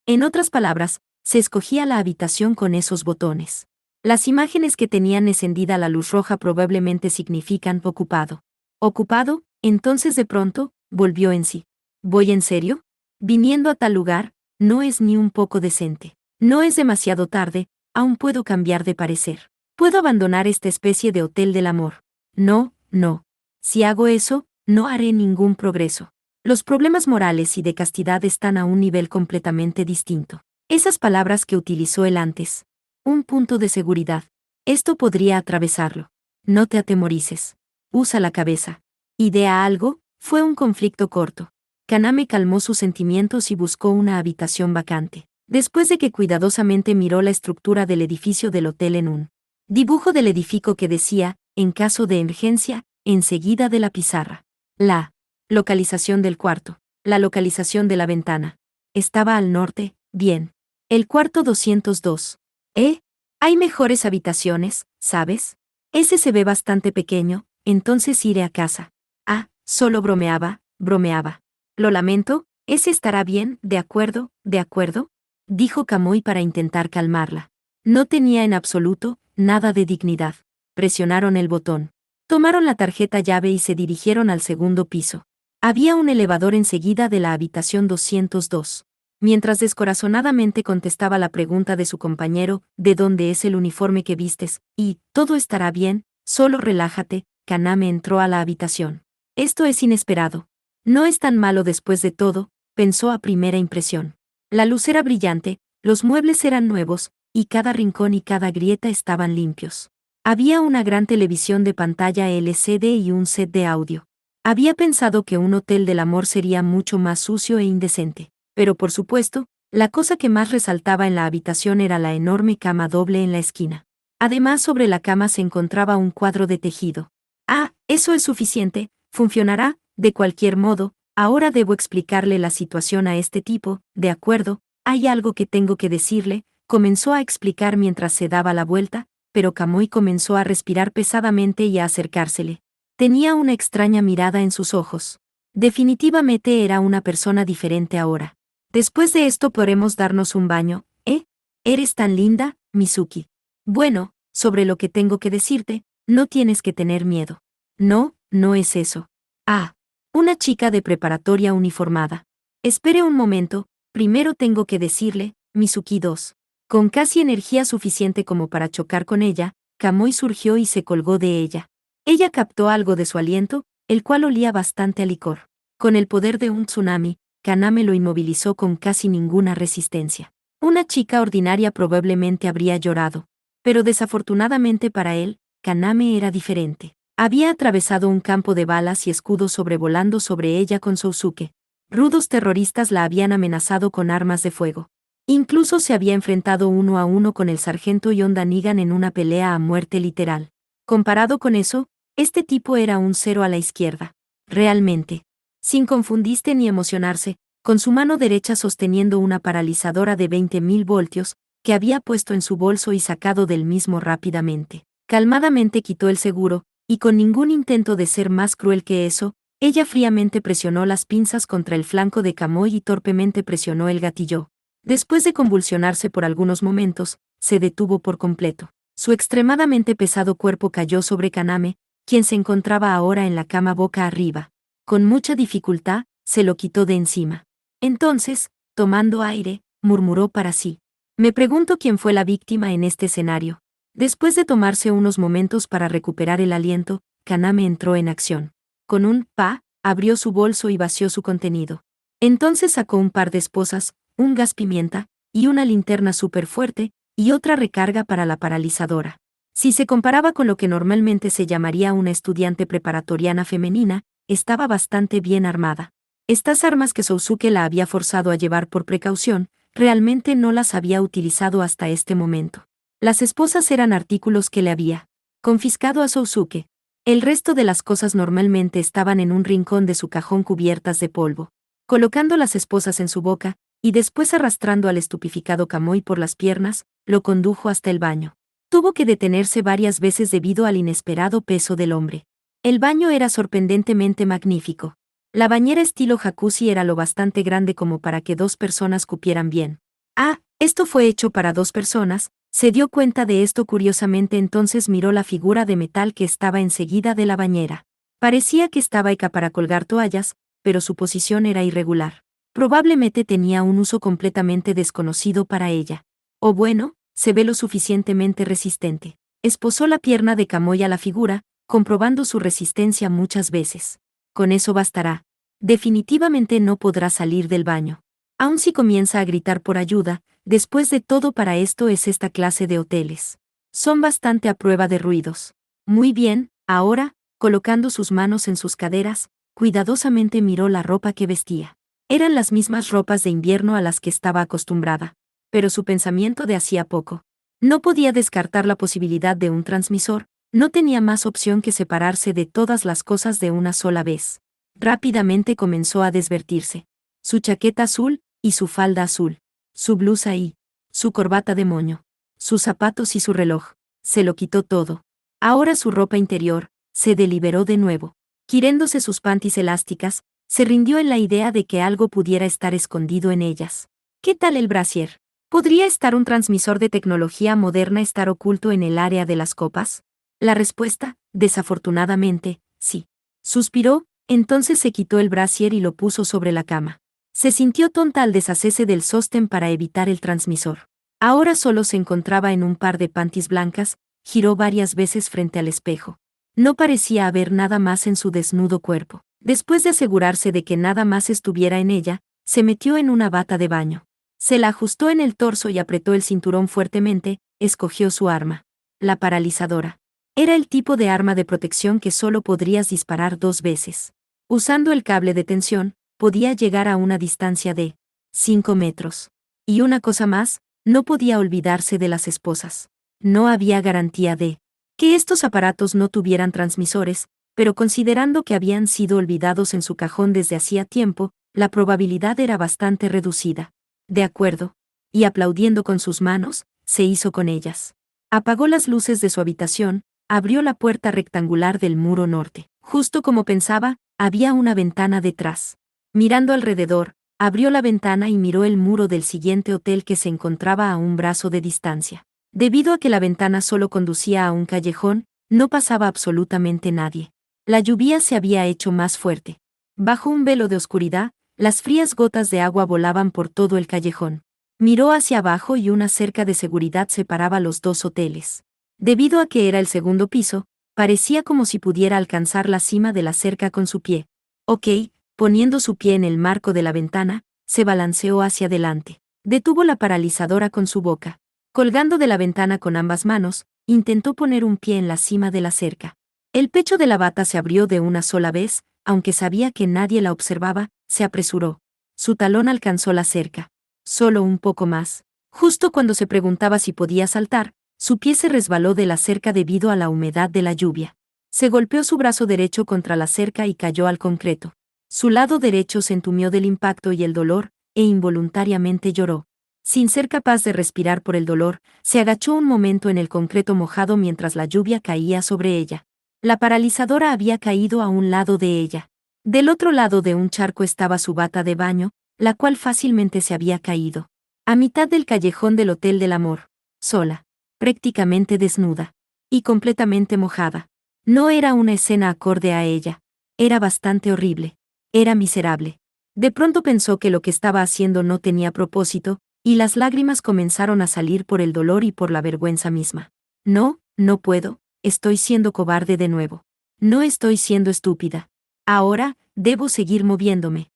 En otras palabras, se escogía la habitación con esos botones. Las imágenes que tenían encendida la luz roja probablemente significan ocupado. ¿Ocupado? Entonces de pronto, volvió en sí. ¿Voy en serio? Viniendo a tal lugar, no es ni un poco decente. No es demasiado tarde, aún puedo cambiar de parecer. Puedo abandonar esta especie de hotel del amor. No, no. Si hago eso, no haré ningún progreso. Los problemas morales y de castidad están a un nivel completamente distinto. Esas palabras que utilizó él antes. Un punto de seguridad. Esto podría atravesarlo. No te atemorices. Usa la cabeza. ¿Idea algo? Fue un conflicto corto. Kaname calmó sus sentimientos y buscó una habitación vacante. Después de que cuidadosamente miró la estructura del edificio del hotel en un dibujo del edificio que decía, en caso de emergencia, enseguida de la pizarra. La localización del cuarto. La localización de la ventana. Estaba al norte, bien. El cuarto 202. Hay mejores habitaciones, ¿sabes? Ese se ve bastante pequeño, entonces iré a casa. Ah, solo bromeaba, bromeaba. Lo lamento, ese estará bien, de acuerdo, dijo Kamui para intentar calmarla. No tenía en absoluto nada de dignidad. Presionaron el botón. Tomaron la tarjeta llave y se dirigieron al segundo piso. Había un elevador enseguida de la habitación 202. Mientras descorazonadamente contestaba la pregunta de su compañero, ¿de dónde es el uniforme que vistes? Y, todo estará bien, solo relájate, Kaname entró a la habitación. Esto es inesperado. No es tan malo después de todo, pensó a primera impresión. La luz era brillante, los muebles eran nuevos, y cada rincón y cada grieta estaban limpios. Había una gran televisión de pantalla LCD y un set de audio. Había pensado que un hotel del amor sería mucho más sucio e indecente. Pero por supuesto, la cosa que más resaltaba en la habitación era la enorme cama doble en la esquina. Además, sobre la cama se encontraba un cuadro de tejido. Ah, eso es suficiente, funcionará, de cualquier modo, ahora debo explicarle la situación a este tipo, de acuerdo, hay algo que tengo que decirle, comenzó a explicar mientras se daba la vuelta, pero Kamui comenzó a respirar pesadamente y a acercársele. Tenía una extraña mirada en sus ojos. Definitivamente era una persona diferente ahora. Después de esto podremos darnos un baño, ¿eh? Eres tan linda, Mizuki. Bueno, sobre lo que tengo que decirte, no tienes que tener miedo. No, no es eso. Ah, una chica de preparatoria uniformada. Espere un momento, primero tengo que decirle, Mizuki 2. Con casi energía suficiente como para chocar con ella, Kamui surgió y se colgó de ella. Ella captó algo de su aliento, el cual olía bastante a licor. Con el poder de un tsunami, Kaname lo inmovilizó con casi ninguna resistencia. Una chica ordinaria probablemente habría llorado. Pero desafortunadamente para él, Kaname era diferente. Había atravesado un campo de balas y escudos sobrevolando sobre ella con Sousuke. Rudos terroristas la habían amenazado con armas de fuego. Incluso se había enfrentado uno a uno con el sargento Yonda Nigan en una pelea a muerte literal. Comparado con eso, este tipo era un cero a la izquierda. Realmente. Sin confundirse ni emocionarse, con su mano derecha sosteniendo una paralizadora de 20.000 voltios, que había puesto en su bolso y sacado del mismo rápidamente. Calmadamente quitó el seguro, y con ningún intento de ser más cruel que eso, ella fríamente presionó las pinzas contra el flanco de Kamui y torpemente presionó el gatillo. Después de convulsionarse por algunos momentos, se detuvo por completo. Su extremadamente pesado cuerpo cayó sobre Kaname, quien se encontraba ahora en la cama boca arriba. Con mucha dificultad, se lo quitó de encima. Entonces, tomando aire, murmuró para sí. Me pregunto quién fue la víctima en este escenario. Después de tomarse unos momentos para recuperar el aliento, Kaname entró en acción. Con un pa, abrió su bolso y vació su contenido. Entonces sacó un par de esposas, un gas pimienta, y una linterna súper fuerte, y otra recarga para la paralizadora. Si se comparaba con lo que normalmente se llamaría una estudiante preparatoriana femenina, estaba bastante bien armada. Estas armas que Sousuke la había forzado a llevar por precaución, realmente no las había utilizado hasta este momento. Las esposas eran artículos que le había confiscado a Sousuke. El resto de las cosas normalmente estaban en un rincón de su cajón cubiertas de polvo. Colocando las esposas en su boca, y después arrastrando al estupificado Kamui por las piernas, lo condujo hasta el baño. Tuvo que detenerse varias veces debido al inesperado peso del hombre. El baño era sorprendentemente magnífico. La bañera estilo jacuzzi era lo bastante grande como para que dos personas cupieran bien. Ah, esto fue hecho para dos personas, se dio cuenta de esto curiosamente, entonces miró la figura de metal que estaba enseguida de la bañera. Parecía que estaba hecha para colgar toallas, pero su posición era irregular. Probablemente tenía un uso completamente desconocido para ella. O bueno, se ve lo suficientemente resistente. Esposó la pierna de Camoy a la figura, comprobando su resistencia muchas veces. Con eso bastará. Definitivamente no podrá salir del baño. Aun si comienza a gritar por ayuda, después de todo para esto es esta clase de hoteles. Son bastante a prueba de ruidos. Muy bien, ahora, colocando sus manos en sus caderas, cuidadosamente miró la ropa que vestía. Eran las mismas ropas de invierno a las que estaba acostumbrada, pero su pensamiento de hacía poco. No podía descartar la posibilidad de un transmisor, no tenía más opción que separarse de todas las cosas de una sola vez. Rápidamente comenzó a desvertirse. Su chaqueta azul, y su falda azul. Su blusa y su corbata de moño. Sus zapatos y su reloj. Se lo quitó todo. Ahora su ropa interior, se deliberó de nuevo. Quiréndose sus panties elásticas, se rindió en la idea de que algo pudiera estar escondido en ellas. ¿Qué tal el brasier? ¿Podría estar un transmisor de tecnología moderna estar oculto en el área de las copas? La respuesta, desafortunadamente, sí. Suspiró, entonces se quitó el brasier y lo puso sobre la cama. Se sintió tonta al deshacerse del sostén para evitar el transmisor. Ahora solo se encontraba en un par de panties blancas, giró varias veces frente al espejo. No parecía haber nada más en su desnudo cuerpo. Después de asegurarse de que nada más estuviera en ella, se metió en una bata de baño. Se la ajustó en el torso y apretó el cinturón fuertemente, escogió su arma. La paralizadora. Era el tipo de arma de protección que solo podrías disparar 2 veces. Usando el cable de tensión, podía llegar a una distancia de 5 metros. Y una cosa más, no podía olvidarse de las esposas. No había garantía de que estos aparatos no tuvieran transmisores, pero considerando que habían sido olvidados en su cajón desde hacía tiempo, la probabilidad era bastante reducida. De acuerdo. Y aplaudiendo con sus manos, se hizo con ellas. Apagó las luces de su habitación, abrió la puerta rectangular del muro norte. Justo como pensaba, había una ventana detrás. Mirando alrededor, abrió la ventana y miró el muro del siguiente hotel que se encontraba a un brazo de distancia. Debido a que la ventana solo conducía a un callejón, no pasaba absolutamente nadie. La lluvia se había hecho más fuerte. Bajo un velo de oscuridad, las frías gotas de agua volaban por todo el callejón. Miró hacia abajo y una cerca de seguridad separaba los 2 hoteles. Debido a que era el segundo piso, parecía como si pudiera alcanzar la cima de la cerca con su pie. Ok, poniendo su pie en el marco de la ventana, se balanceó hacia adelante. Detuvo la paralizadora con su boca. Colgando de la ventana con ambas manos, intentó poner un pie en la cima de la cerca. El pecho de la bata se abrió de una sola vez, aunque sabía que nadie la observaba, se apresuró. Su talón alcanzó la cerca. Solo un poco más. Justo cuando se preguntaba si podía saltar, su pie se resbaló de la cerca debido a la humedad de la lluvia. Se golpeó su brazo derecho contra la cerca y cayó al concreto. Su lado derecho se entumió del impacto y el dolor, e involuntariamente lloró. Sin ser capaz de respirar por el dolor, se agachó un momento en el concreto mojado mientras la lluvia caía sobre ella. La paralizadora había caído a un lado de ella. Del otro lado de un charco estaba su bata de baño, la cual fácilmente se había caído. A mitad del callejón del Hotel del Amor. Sola. Prácticamente desnuda. Y completamente mojada. No era una escena acorde a ella. Era bastante horrible. Era miserable. De pronto pensó que lo que estaba haciendo no tenía propósito, y las lágrimas comenzaron a salir por el dolor y por la vergüenza misma. No, no puedo, estoy siendo cobarde de nuevo. No estoy siendo estúpida. Ahora, debo seguir moviéndome.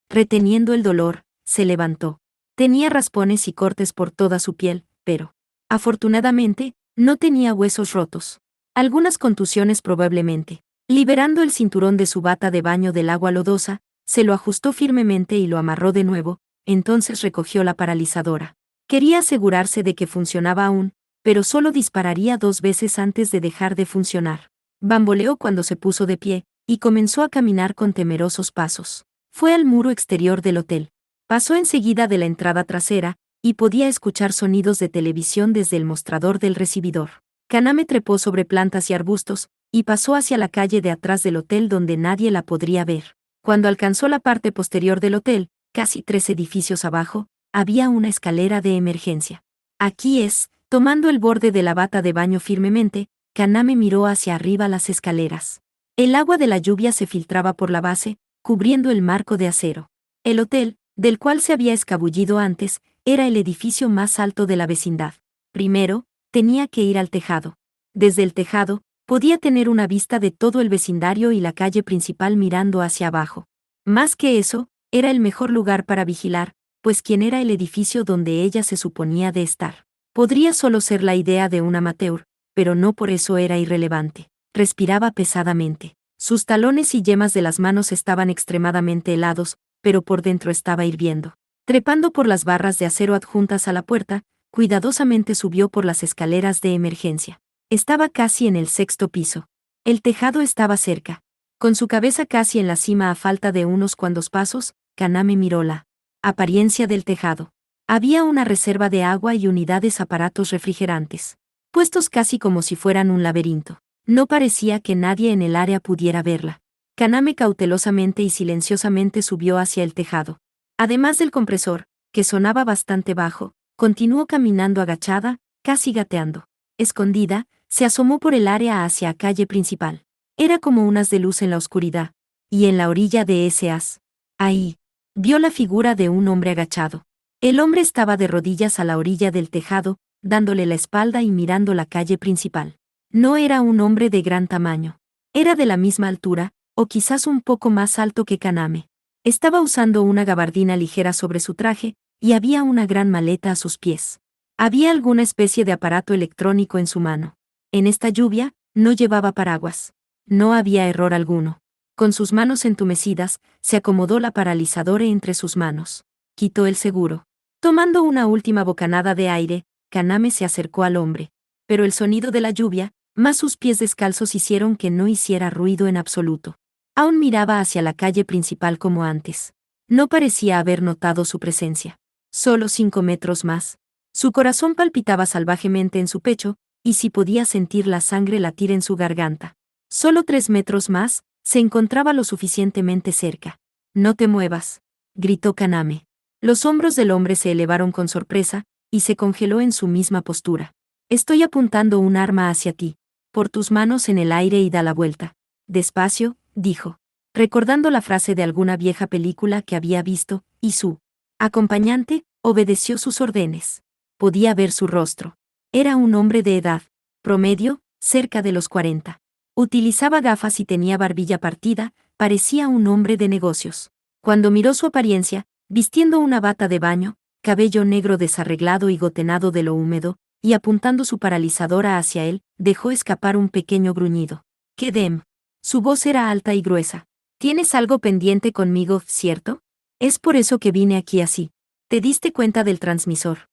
Reteniendo el dolor, se levantó. Tenía raspones y cortes por toda su piel, pero, afortunadamente, no tenía huesos rotos. Algunas contusiones probablemente. Liberando el cinturón de su bata de baño del agua lodosa, se lo ajustó firmemente y lo amarró de nuevo, entonces recogió la paralizadora. Quería asegurarse de que funcionaba aún, pero solo dispararía 2 veces antes de dejar de funcionar. Bamboleó cuando se puso de pie, y comenzó a caminar con temerosos pasos. Fue al muro exterior del hotel. Pasó enseguida de la entrada trasera, y podía escuchar sonidos de televisión desde el mostrador del recibidor. Kaname trepó sobre plantas y arbustos, y pasó hacia la calle de atrás del hotel donde nadie la podría ver. Cuando alcanzó la parte posterior del hotel, casi 3 edificios abajo, había una escalera de emergencia. Aquí es, tomando el borde de la bata de baño firmemente, Kaname miró hacia arriba las escaleras. El agua de la lluvia se filtraba por la base, cubriendo el marco de acero. El hotel, del cual se había escabullido antes, era el edificio más alto de la vecindad. Primero, tenía que ir al tejado. Desde el tejado, podía tener una vista de todo el vecindario y la calle principal mirando hacia abajo. Más que eso, era el mejor lugar para vigilar, pues quién era el edificio donde ella se suponía de estar. Podría solo ser la idea de un amateur, pero no por eso era irrelevante. Respiraba pesadamente. Sus talones y yemas de las manos estaban extremadamente helados, pero por dentro estaba hirviendo. Trepando por las barras de acero adjuntas a la puerta, cuidadosamente subió por las escaleras de emergencia. Estaba casi en el 6º piso. El tejado estaba cerca. Con su cabeza casi en la cima a falta de unos cuantos pasos, Kaname miró la apariencia del tejado. Había una reserva de agua y unidades aparatos refrigerantes, puestos casi como si fueran un laberinto. No parecía que nadie en el área pudiera verla. Kaname cautelosamente y silenciosamente subió hacia el tejado. Además del compresor, que sonaba bastante bajo, continuó caminando agachada, casi gateando. Escondida, se asomó por el área hacia la calle principal. Era como un haz de luz en la oscuridad. Y en la orilla de ese haz, ahí, vio la figura de un hombre agachado. El hombre estaba de rodillas a la orilla del tejado, dándole la espalda y mirando la calle principal. No era un hombre de gran tamaño. Era de la misma altura, o quizás un poco más alto que Kaname. Estaba usando una gabardina ligera sobre su traje, y había una gran maleta a sus pies. Había alguna especie de aparato electrónico en su mano. En esta lluvia, no llevaba paraguas. No había error alguno. Con sus manos entumecidas, se acomodó la paralizadora entre sus manos. Quitó el seguro. Tomando una última bocanada de aire, Kaname se acercó al hombre. Pero el sonido de la lluvia, más sus pies descalzos hicieron que no hiciera ruido en absoluto. Aún miraba hacia la calle principal como antes. No parecía haber notado su presencia. Solo 5 metros más. Su corazón palpitaba salvajemente en su pecho, y si podía sentir la sangre latir en su garganta. Solo 3 metros más, se encontraba lo suficientemente cerca. «No te muevas», gritó Kaname. Los hombros del hombre se elevaron con sorpresa, y se congeló en su misma postura. «Estoy apuntando un arma hacia ti. Por tus manos en el aire y da la vuelta». «Despacio», dijo, recordando la frase de alguna vieja película que había visto, y su acompañante obedeció sus órdenes. Podía ver su rostro. Era un hombre de edad promedio, cerca de los 40. Utilizaba gafas y tenía barbilla partida, parecía un hombre de negocios. Cuando miró su apariencia, vistiendo una bata de baño, cabello negro desarreglado y gotenado de lo húmedo, y apuntando su paralizadora hacia él, dejó escapar un pequeño gruñido. «¿Qué dem?» Su voz era alta y gruesa. «Tienes algo pendiente conmigo, ¿cierto? Es por eso que vine aquí así. ¿Te diste cuenta del transmisor?»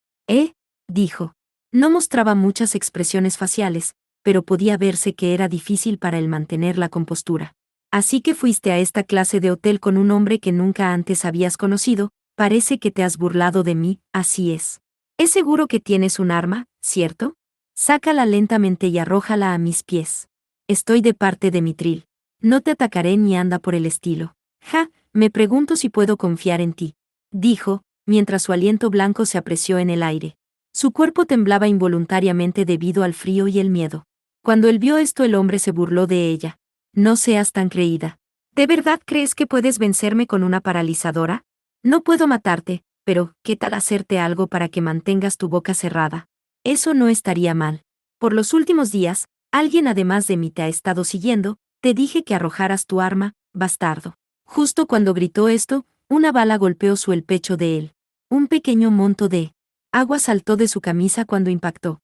Dijo. No mostraba muchas expresiones faciales, pero podía verse que era difícil para él mantener la compostura. «Así que fuiste a esta clase de hotel con un hombre que nunca antes habías conocido, parece que te has burlado de mí, así es. Es seguro que tienes un arma, ¿cierto? Sácala lentamente y arrójala a mis pies. Estoy de parte de Mitril. No te atacaré ni anda por el estilo. Ja, me pregunto si puedo confiar en ti», dijo, mientras su aliento blanco se apreció en el aire. Su cuerpo temblaba involuntariamente debido al frío y el miedo. Cuando él vio esto, el hombre se burló de ella. «No seas tan creída. ¿De verdad crees que puedes vencerme con una paralizadora? No puedo matarte, pero ¿qué tal hacerte algo para que mantengas tu boca cerrada? Eso no estaría mal. Por los últimos días, alguien además de mí te ha estado siguiendo, te dije que arrojaras tu arma, bastardo». Justo cuando gritó esto, una bala golpeó el pecho de él. Un pequeño monto de agua saltó de su camisa cuando impactó.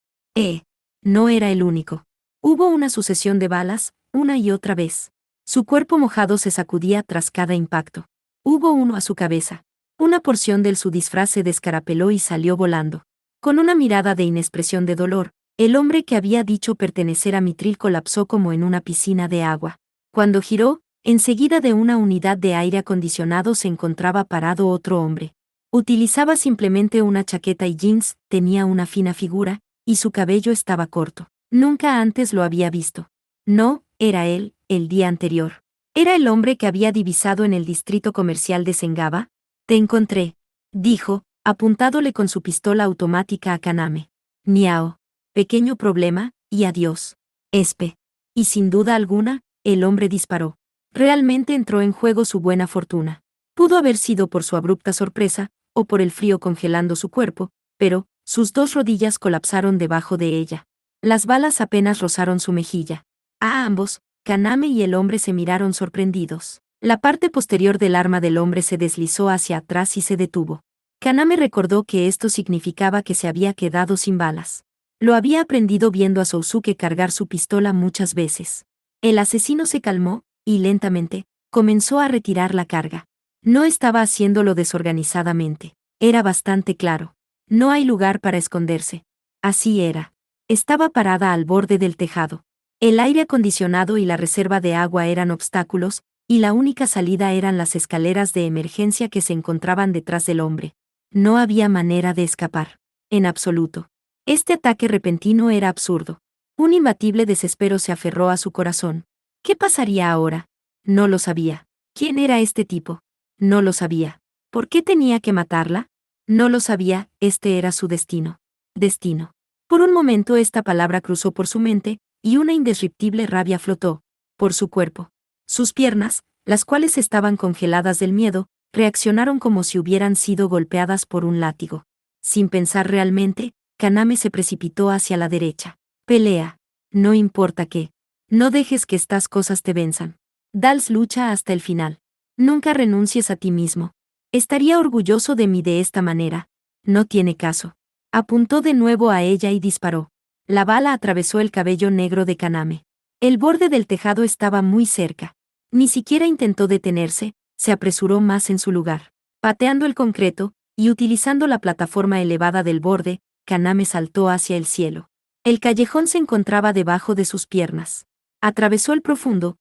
No era el único. Hubo una sucesión de balas, una y otra vez. Su cuerpo mojado se sacudía tras cada impacto. Hubo uno a su cabeza. Una porción de su disfraz se descarapeló y salió volando. Con una mirada de inexpresión de dolor, el hombre que había dicho pertenecer a Mitril colapsó como en una piscina de agua. Cuando giró, enseguida de una unidad de aire acondicionado se encontraba parado otro hombre. Utilizaba simplemente una chaqueta y jeans, tenía una fina figura, y su cabello estaba corto. Nunca antes lo había visto. No, era él, el día anterior. Era el hombre que había divisado en el distrito comercial de Sengaba. «Te encontré», dijo, apuntándole con su pistola automática a Kaname. «Miao. Pequeño problema, y adiós. Espe». Y sin duda alguna, el hombre disparó. Realmente entró en juego su buena fortuna. Pudo haber sido por su abrupta sorpresa, o por el frío congelando su cuerpo, pero sus dos rodillas colapsaron debajo de ella. Las balas apenas rozaron su mejilla. A ambos, Kaname y el hombre se miraron sorprendidos. La parte posterior del arma del hombre se deslizó hacia atrás y se detuvo. Kaname recordó que esto significaba que se había quedado sin balas. Lo había aprendido viendo a Sousuke cargar su pistola muchas veces. El asesino se calmó, y lentamente, comenzó a retirar la carga. No estaba haciéndolo desorganizadamente. Era bastante claro. No hay lugar para esconderse. Así era. Estaba parada al borde del tejado. El aire acondicionado y la reserva de agua eran obstáculos, y la única salida eran las escaleras de emergencia que se encontraban detrás del hombre. No había manera de escapar. En absoluto. Este ataque repentino era absurdo. Un imbatible desespero se aferró a su corazón. ¿Qué pasaría ahora? No lo sabía. ¿Quién era este tipo? No lo sabía. ¿Por qué tenía que matarla? No lo sabía, este era su destino. Destino. Por un momento esta palabra cruzó por su mente, y una indescriptible rabia flotó por su cuerpo. Sus piernas, las cuales estaban congeladas del miedo, reaccionaron como si hubieran sido golpeadas por un látigo. Sin pensar realmente, Kaname se precipitó hacia la derecha. Pelea. No importa qué. No dejes que estas cosas te venzan. Dals lucha hasta el final. Nunca renuncies a ti mismo. Estaría orgulloso de mí de esta manera. No tiene caso. Apuntó de nuevo a ella y disparó. La bala atravesó el cabello negro de Kaname. El borde del tejado estaba muy cerca. Ni siquiera intentó detenerse, se apresuró más en su lugar. Pateando el concreto, y utilizando la plataforma elevada del borde, Kaname saltó hacia el cielo. El callejón se encontraba debajo de sus piernas. Atravesó el profundo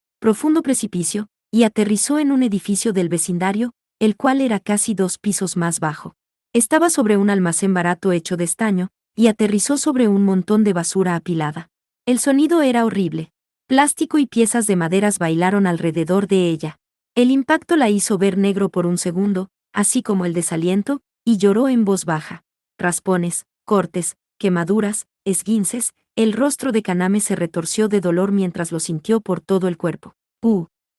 precipicio, y aterrizó en un edificio del vecindario, el cual era casi 2 pisos más bajo. Estaba sobre un almacén barato hecho de estaño, y aterrizó sobre un montón de basura apilada. El sonido era horrible. Plástico y piezas de maderas bailaron alrededor de ella. El impacto la hizo ver negro por un segundo, así como el desaliento, y lloró en voz baja. Raspones, cortes, quemaduras, esguinces, el rostro de Kaname se retorció de dolor mientras lo sintió por todo el cuerpo.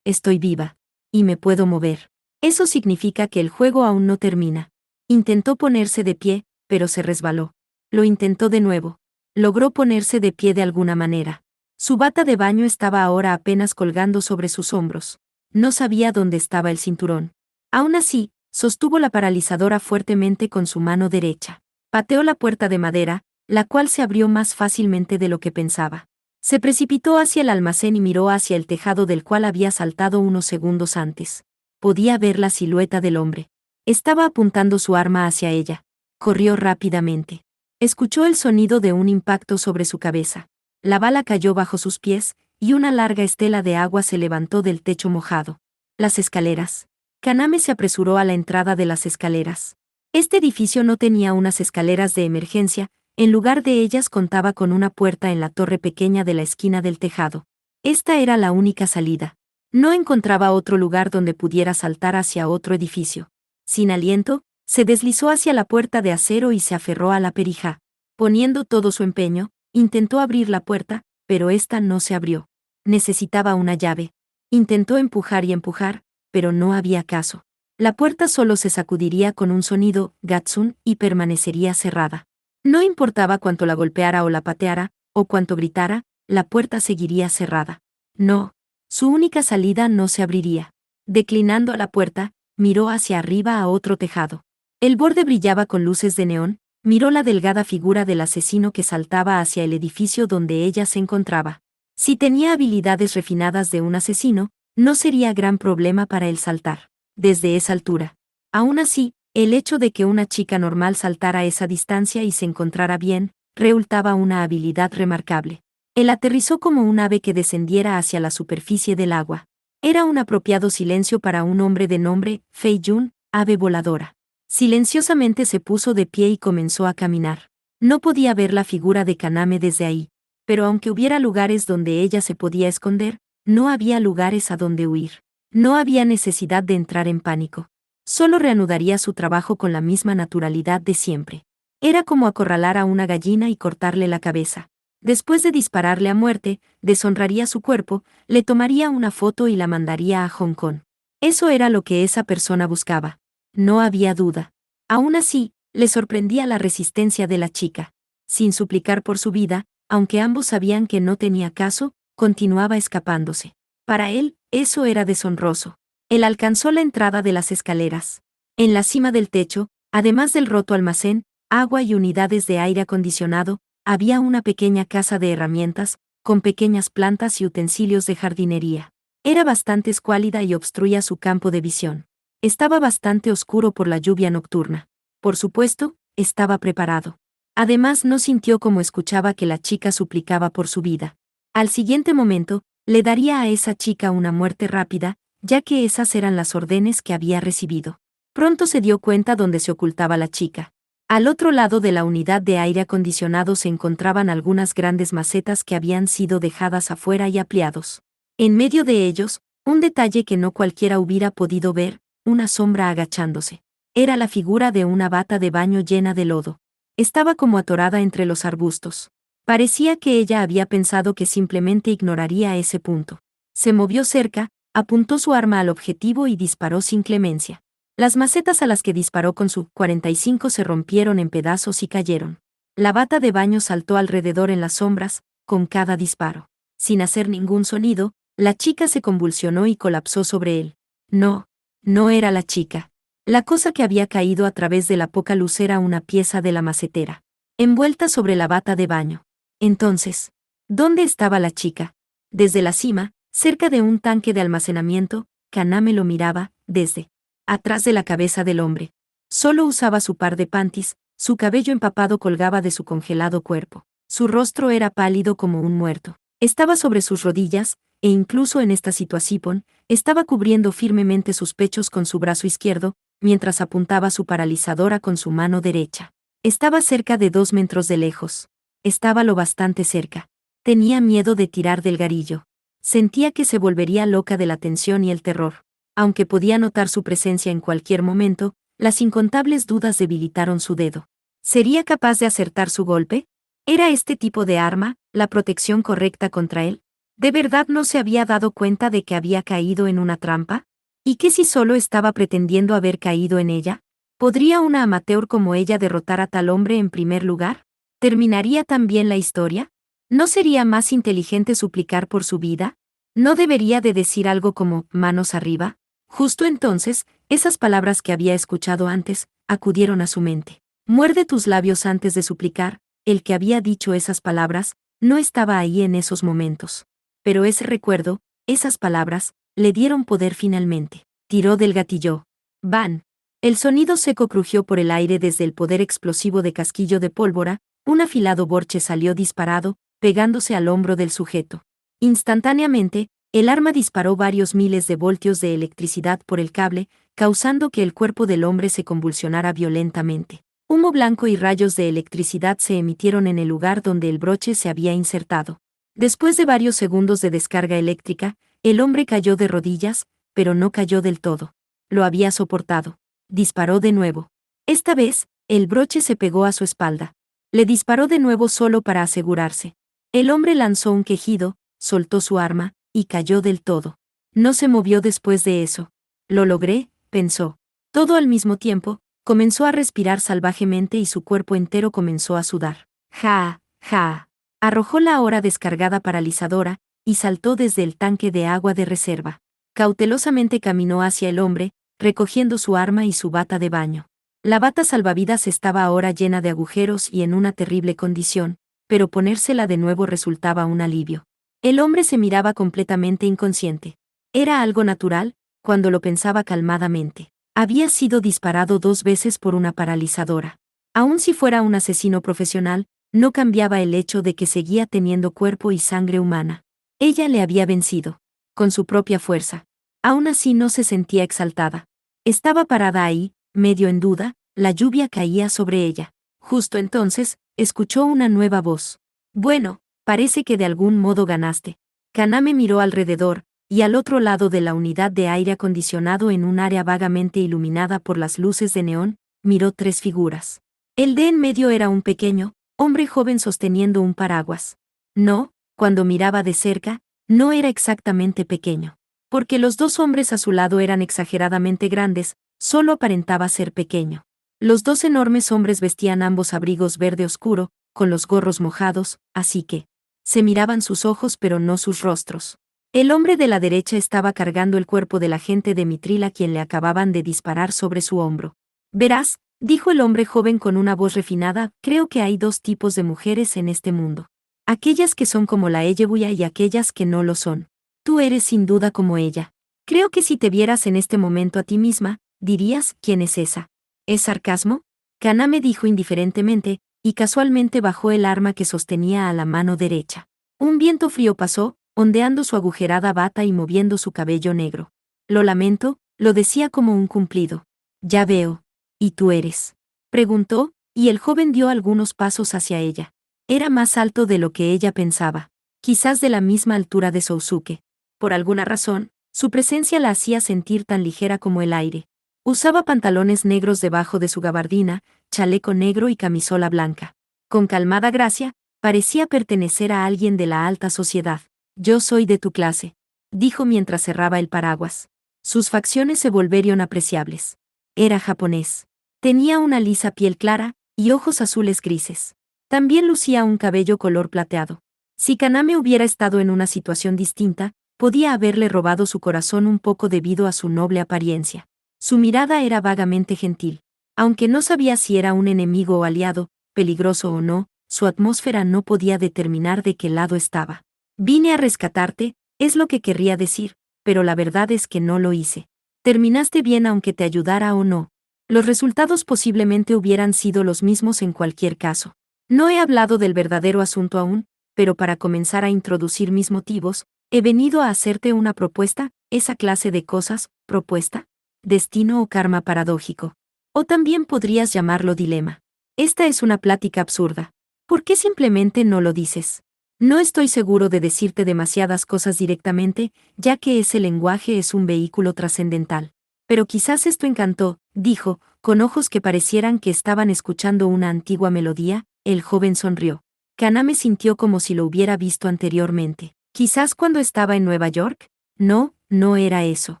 Estoy viva. Y me puedo mover. Eso significa que el juego aún no termina. Intentó ponerse de pie, pero se resbaló. Lo intentó de nuevo. Logró ponerse de pie de alguna manera. Su bata de baño estaba ahora apenas colgando sobre sus hombros. No sabía dónde estaba el cinturón. Aún así, sostuvo la paralizadora fuertemente con su mano derecha. Pateó la puerta de madera, la cual se abrió más fácilmente de lo que pensaba. Se precipitó hacia el almacén y miró hacia el tejado del cual había saltado unos segundos antes. Podía ver la silueta del hombre. Estaba apuntando su arma hacia ella. Corrió rápidamente. Escuchó el sonido de un impacto sobre su cabeza. La bala cayó bajo sus pies, y una larga estela de agua se levantó del techo mojado. Las escaleras. Kaname se apresuró a la entrada de las escaleras. Este edificio no tenía unas escaleras de emergencia, en lugar de ellas contaba con una puerta en la torre pequeña de la esquina del tejado. Esta era la única salida. No encontraba otro lugar donde pudiera saltar hacia otro edificio. Sin aliento, se deslizó hacia la puerta de acero y se aferró a la perija. Poniendo todo su empeño, intentó abrir la puerta, pero esta no se abrió. Necesitaba una llave. Intentó empujar y empujar, pero no había caso. La puerta solo se sacudiría con un sonido, gatsun, y permanecería cerrada. No importaba cuánto la golpeara o la pateara, o cuánto gritara, la puerta seguiría cerrada. No. Su única salida no se abriría. Declinando a la puerta, miró hacia arriba a otro tejado. El borde brillaba con luces de neón, miró la delgada figura del asesino que saltaba hacia el edificio donde ella se encontraba. Si tenía habilidades refinadas de un asesino, no sería gran problema para él saltar desde esa altura. Aún así, el hecho de que una chica normal saltara a esa distancia y se encontrara bien, resultaba una habilidad remarcable. Él aterrizó como un ave que descendiera hacia la superficie del agua. Era un apropiado silencio para un hombre de nombre, Fei Jun, ave voladora. Silenciosamente se puso de pie y comenzó a caminar. No podía ver la figura de Kaname desde ahí. Pero aunque hubiera lugares donde ella se podía esconder, no había lugares a donde huir. No había necesidad de entrar en pánico. Solo reanudaría su trabajo con la misma naturalidad de siempre. Era como acorralar a una gallina y cortarle la cabeza. Después de dispararle a muerte, deshonraría su cuerpo, le tomaría una foto y la mandaría a Hong Kong. Eso era lo que esa persona buscaba. No había duda. Aún así, le sorprendía la resistencia de la chica. Sin suplicar por su vida, aunque ambos sabían que no tenía caso, continuaba escapándose. Para él, eso era deshonroso. Él alcanzó la entrada de las escaleras. En la cima del techo, además del roto almacén, agua y unidades de aire acondicionado, había una pequeña casa de herramientas, con pequeñas plantas y utensilios de jardinería. Era bastante escuálida y obstruía su campo de visión. Estaba bastante oscuro por la lluvia nocturna. Por supuesto, estaba preparado. Además, no sintió como escuchaba que la chica suplicaba por su vida. Al siguiente momento, le daría a esa chica una muerte rápida, ya que esas eran las órdenes que había recibido. Pronto se dio cuenta dónde se ocultaba la chica. Al otro lado de la unidad de aire acondicionado se encontraban algunas grandes macetas que habían sido dejadas afuera y apilados. En medio de ellos, un detalle que no cualquiera hubiera podido ver, una sombra agachándose. Era la figura de una bata de baño llena de lodo. Estaba como atorada entre los arbustos. Parecía que ella había pensado que simplemente ignoraría ese punto. Se movió cerca, apuntó su arma al objetivo y disparó sin clemencia. Las macetas a las que disparó con su 45 se rompieron en pedazos y cayeron. La bata de baño saltó alrededor en las sombras, con cada disparo. Sin hacer ningún sonido, la chica se convulsionó y colapsó sobre él. No, no era la chica. La cosa que había caído a través de la poca luz era una pieza de la macetera, envuelta sobre la bata de baño. Entonces, ¿dónde estaba la chica? Desde la cima, cerca de un tanque de almacenamiento, Kaname lo miraba, desde atrás de la cabeza del hombre. Solo usaba su par de panties, su cabello empapado colgaba de su congelado cuerpo. Su rostro era pálido como un muerto. Estaba sobre sus rodillas, e incluso en esta situación, estaba cubriendo firmemente sus pechos con su brazo izquierdo, mientras apuntaba su paralizadora con su mano derecha. Estaba cerca de 2 metros de lejos. Estaba lo bastante cerca. Tenía miedo de tirar del garillo. Sentía que se volvería loca de la tensión y el terror. Aunque podía notar su presencia en cualquier momento, las incontables dudas debilitaron su dedo. ¿Sería capaz de acertar su golpe? ¿Era este tipo de arma la protección correcta contra él? ¿De verdad no se había dado cuenta de que había caído en una trampa? ¿Y qué si solo estaba pretendiendo haber caído en ella? ¿Podría una amateur como ella derrotar a tal hombre en primer lugar? ¿Terminaría también la historia? ¿No sería más inteligente suplicar por su vida? ¿No debería de decir algo como «manos arriba»? Justo entonces, esas palabras que había escuchado antes, acudieron a su mente. Muerde tus labios antes de suplicar. El que había dicho esas palabras, no estaba ahí en esos momentos. Pero ese recuerdo, esas palabras, le dieron poder finalmente. Tiró del gatillo. ¡Van! El sonido seco crujió por el aire desde el poder explosivo de casquillo de pólvora, un afilado borche salió disparado, pegándose al hombro del sujeto. Instantáneamente, el arma disparó varios miles de voltios de electricidad por el cable, causando que el cuerpo del hombre se convulsionara violentamente. Humo blanco y rayos de electricidad se emitieron en el lugar donde el broche se había insertado. Después de varios segundos de descarga eléctrica, el hombre cayó de rodillas, pero no cayó del todo. Lo había soportado. Disparó de nuevo. Esta vez, el broche se pegó a su espalda. Le disparó de nuevo solo para asegurarse. El hombre lanzó un quejido, soltó su arma, y cayó del todo. No se movió después de eso. Lo logré, pensó. Todo al mismo tiempo, comenzó a respirar salvajemente y su cuerpo entero comenzó a sudar. ¡Ja! ¡Ja! Arrojó la ahora descargada paralizadora, y saltó desde el tanque de agua de reserva. Cautelosamente caminó hacia el hombre, recogiendo su arma y su bata de baño. La bata salvavidas estaba ahora llena de agujeros y en una terrible condición, pero ponérsela de nuevo resultaba un alivio. El hombre se miraba completamente inconsciente. Era algo natural, cuando lo pensaba calmadamente. Había sido disparado 2 veces por una paralizadora. Aun si fuera un asesino profesional, no cambiaba el hecho de que seguía teniendo cuerpo y sangre humana. Ella le había vencido. Con su propia fuerza. Aún así no se sentía exaltada. Estaba parada ahí, medio en duda, la lluvia caía sobre ella. Justo entonces, escuchó una nueva voz. Bueno, parece que de algún modo ganaste. Kaname miró alrededor, y al otro lado de la unidad de aire acondicionado en un área vagamente iluminada por las luces de neón, miró 3 figuras. El de en medio era un pequeño, hombre joven sosteniendo un paraguas. No, cuando miraba de cerca, no era exactamente pequeño. Porque los dos hombres a su lado eran exageradamente grandes, solo aparentaba ser pequeño. Los dos enormes hombres vestían ambos abrigos verde oscuro, con los gorros mojados, así que se miraban sus ojos pero no sus rostros. El hombre de la derecha estaba cargando el cuerpo del agente de Mitril a quien le acababan de disparar sobre su hombro. Verás, dijo el hombre joven con una voz refinada, creo que hay dos tipos de mujeres en este mundo. Aquellas que son como la Eyebuya y aquellas que no lo son. Tú eres sin duda como ella. Creo que si te vieras en este momento a ti misma, dirías, ¿quién es esa? ¿Es sarcasmo? Kaname dijo indiferentemente, y casualmente bajó el arma que sostenía a la mano derecha. Un viento frío pasó, ondeando su agujerada bata y moviendo su cabello negro. Lo lamento, lo decía como un cumplido. Ya veo. ¿Y tú eres? Preguntó, y el joven dio algunos pasos hacia ella. Era más alto de lo que ella pensaba, quizás de la misma altura de Sousuke. Por alguna razón, su presencia la hacía sentir tan ligera como el aire. Usaba pantalones negros debajo de su gabardina, chaleco negro y camisola blanca. Con calmada gracia, parecía pertenecer a alguien de la alta sociedad. Yo soy de tu clase, dijo mientras cerraba el paraguas. Sus facciones se volvieron apreciables. Era japonés. Tenía una lisa piel clara y ojos azules grises. También lucía un cabello color plateado. Si Kaname hubiera estado en una situación distinta, podía haberle robado su corazón un poco debido a su noble apariencia. Su mirada era vagamente gentil. Aunque no sabía si era un enemigo o aliado, peligroso o no, su atmósfera no podía determinar de qué lado estaba. Vine a rescatarte, es lo que querría decir, pero la verdad es que no lo hice. Terminaste bien aunque te ayudara o no. Los resultados posiblemente hubieran sido los mismos en cualquier caso. No he hablado del verdadero asunto aún, pero para comenzar a introducir mis motivos, he venido a hacerte una propuesta, esa clase de cosas, propuesta, destino o karma paradójico. O también podrías llamarlo dilema. Esta es una plática absurda. ¿Por qué simplemente no lo dices? No estoy seguro de decirte demasiadas cosas directamente, ya que ese lenguaje es un vehículo trascendental. Pero quizás esto encantó, dijo, con ojos que parecieran que estaban escuchando una antigua melodía. El joven sonrió. Kaname sintió como si lo hubiera visto anteriormente. Quizás cuando estaba en Nueva York. No, no era eso.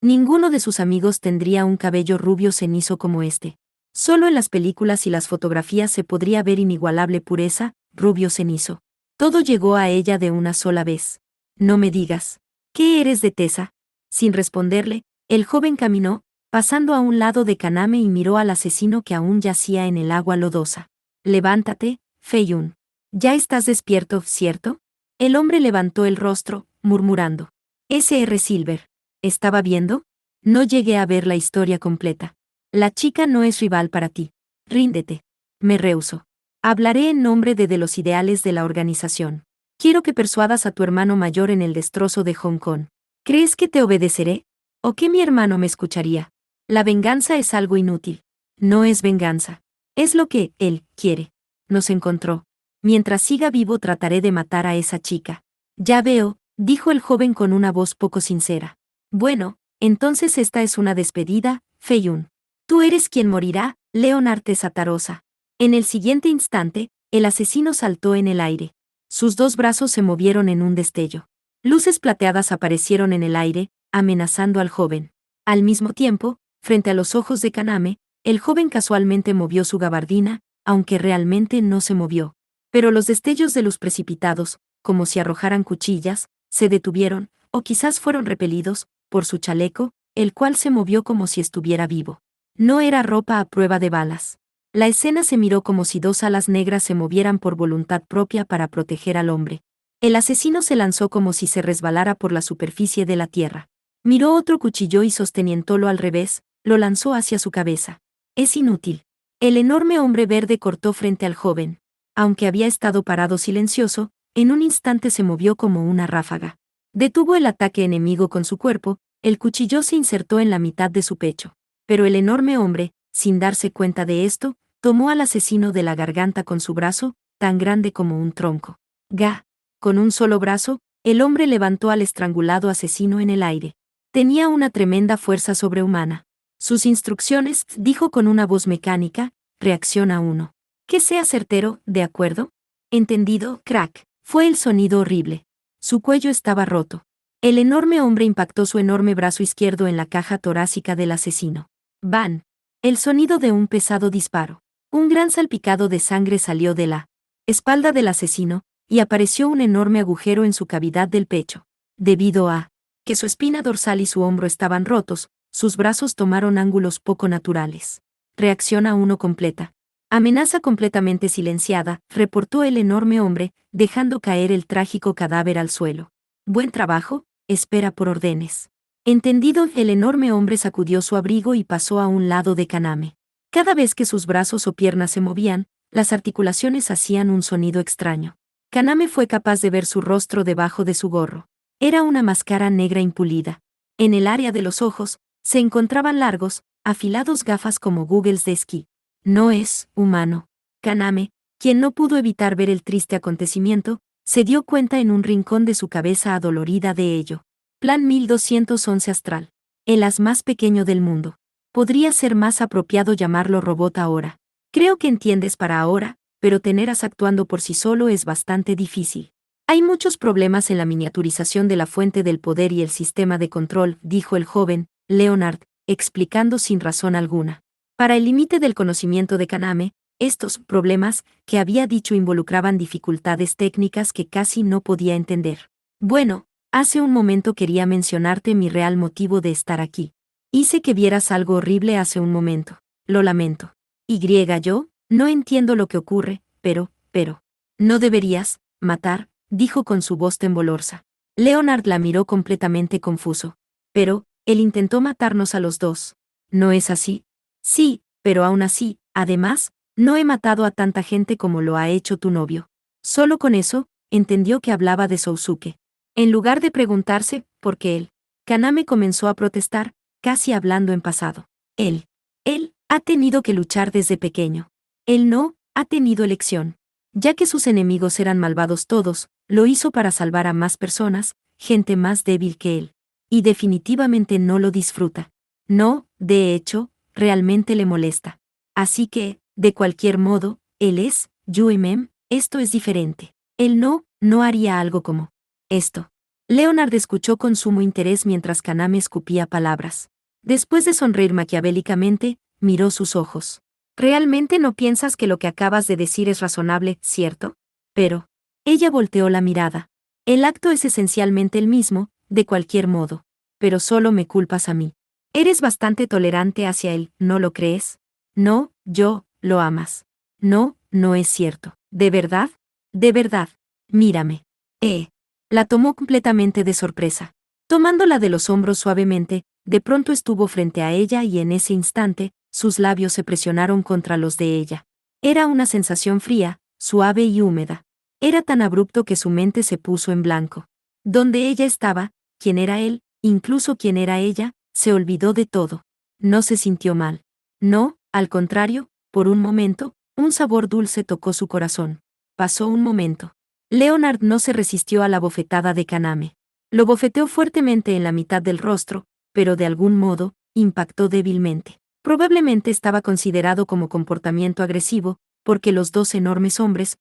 Ninguno de sus amigos tendría un cabello rubio cenizo como este. Solo en las películas y las fotografías se podría ver inigualable pureza, rubio cenizo. Todo llegó a ella de una sola vez. No me digas. ¿Qué eres de Tessa? Sin responderle, el joven caminó, pasando a un lado de Kaname y miró al asesino que aún yacía en el agua lodosa. Levántate, Feiyun. Ya estás despierto, ¿cierto? El hombre levantó el rostro, murmurando. S.R. Silver. ¿Estaba viendo? No llegué a ver la historia completa. La chica no es rival para ti. Ríndete. Me rehúso. Hablaré en nombre de los ideales de la organización. Quiero que persuadas a tu hermano mayor en el destrozo de Hong Kong. ¿Crees que te obedeceré? ¿O que mi hermano me escucharía? La venganza es algo inútil. No es venganza. Es lo que él quiere. Nos encontró. Mientras siga vivo trataré de matar a esa chica. Ya veo, dijo el joven con una voz poco sincera. Bueno, entonces esta es una despedida, Feiyun. Tú eres quien morirá, Leonard Tesatarosa. En el siguiente instante, el asesino saltó en el aire. Sus dos brazos se movieron en un destello. Luces plateadas aparecieron en el aire, amenazando al joven. Al mismo tiempo, frente a los ojos de Kaname, el joven casualmente movió su gabardina, aunque realmente no se movió. Pero los destellos de luz precipitados, como si arrojaran cuchillas, se detuvieron, o quizás fueron repelidos, por su chaleco, el cual se movió como si estuviera vivo. No era ropa a prueba de balas. La escena se miró como si dos alas negras se movieran por voluntad propia para proteger al hombre. El asesino se lanzó como si se resbalara por la superficie de la tierra. Miró otro cuchillo y sosteniéndolo al revés, lo lanzó hacia su cabeza. Es inútil. El enorme hombre verde cortó frente al joven. Aunque había estado parado silencioso, en un instante se movió como una ráfaga. Detuvo el ataque enemigo con su cuerpo, el cuchillo se insertó en la mitad de su pecho. Pero el enorme hombre, sin darse cuenta de esto, tomó al asesino de la garganta con su brazo, tan grande como un tronco. ¡Ga! Con un solo brazo, el hombre levantó al estrangulado asesino en el aire. Tenía una tremenda fuerza sobrehumana. Sus instrucciones, dijo con una voz mecánica, reacciona 1. Que sea certero, ¿de acuerdo? Entendido, crack. Fue el sonido horrible. Su cuello estaba roto. El enorme hombre impactó su enorme brazo izquierdo en la caja torácica del asesino. ¡Ban! El sonido de un pesado disparo. Un gran salpicado de sangre salió de la espalda del asesino, y apareció un enorme agujero en su cavidad del pecho. Debido a que su espina dorsal y su hombro estaban rotos, sus brazos tomaron ángulos poco naturales. Reacción a uno completa. Amenaza completamente silenciada, reportó el enorme hombre, dejando caer el trágico cadáver al suelo. Buen trabajo, espera por órdenes. Entendido, el enorme hombre sacudió su abrigo y pasó a un lado de Kaname. Cada vez que sus brazos o piernas se movían, las articulaciones hacían un sonido extraño. Kaname fue capaz de ver su rostro debajo de su gorro. Era una máscara negra impulida. En el área de los ojos, se encontraban largos, afilados gafas como googles de esquí. No es humano. Kaname, quien no pudo evitar ver el triste acontecimiento, se dio cuenta en un rincón de su cabeza adolorida de ello. Plan 1211 astral. El as más pequeño del mundo. Podría ser más apropiado llamarlo robot ahora. Creo que entiendes para ahora, pero tener as actuando por sí solo es bastante difícil. Hay muchos problemas en la miniaturización de la fuente del poder y el sistema de control, dijo el joven, Leonard, explicando sin razón alguna. Para el límite del conocimiento de Kaname, estos problemas, que había dicho, involucraban dificultades técnicas que casi no podía entender. Bueno, hace un momento quería mencionarte mi real motivo de estar aquí. Hice que vieras algo horrible hace un momento. Lo lamento. Yo, no entiendo lo que ocurre, pero, no deberías matar, dijo con su voz temblorosa. Leonard la miró completamente confuso. Pero, él intentó matarnos a los dos. ¿No es así? Sí, pero aún así, además, no he matado a tanta gente como lo ha hecho tu novio. Solo con eso, entendió que hablaba de Sousuke. En lugar de preguntarse, ¿por qué él? Kaname comenzó a protestar, casi hablando en pasado. Él ha tenido que luchar desde pequeño. Él no ha tenido elección. Ya que sus enemigos eran malvados todos, lo hizo para salvar a más personas, gente más débil que él. Y definitivamente no lo disfruta. No, de hecho, realmente le molesta. Así que, de cualquier modo, él es, esto es diferente. Él no haría algo como esto. Leonard escuchó con sumo interés mientras Kaname escupía palabras. Después de sonreír maquiavélicamente, miró sus ojos. Realmente no piensas que lo que acabas de decir es razonable, ¿cierto? Pero, ella volteó la mirada. El acto es esencialmente el mismo, de cualquier modo. Pero solo me culpas a mí. Eres bastante tolerante hacia él, ¿no lo crees? No, lo amas. No es cierto. ¿De verdad? De verdad. Mírame. La tomó completamente de sorpresa. Tomándola de los hombros suavemente, de pronto estuvo frente a ella y en ese instante, sus labios se presionaron contra los de ella. Era una sensación fría, suave y húmeda. Era tan abrupto que su mente se puso en blanco. Donde ella estaba, quién era él, incluso quién era ella, se olvidó de todo. No se sintió mal. No, al contrario, por un momento, un sabor dulce tocó su corazón. Pasó un momento. Leonard no se resistió a la bofetada de Kaname. Lo bofeteó fuertemente en la mitad del rostro, pero de algún modo, impactó débilmente. Probablemente estaba considerado como comportamiento agresivo, porque los dos enormes hombres,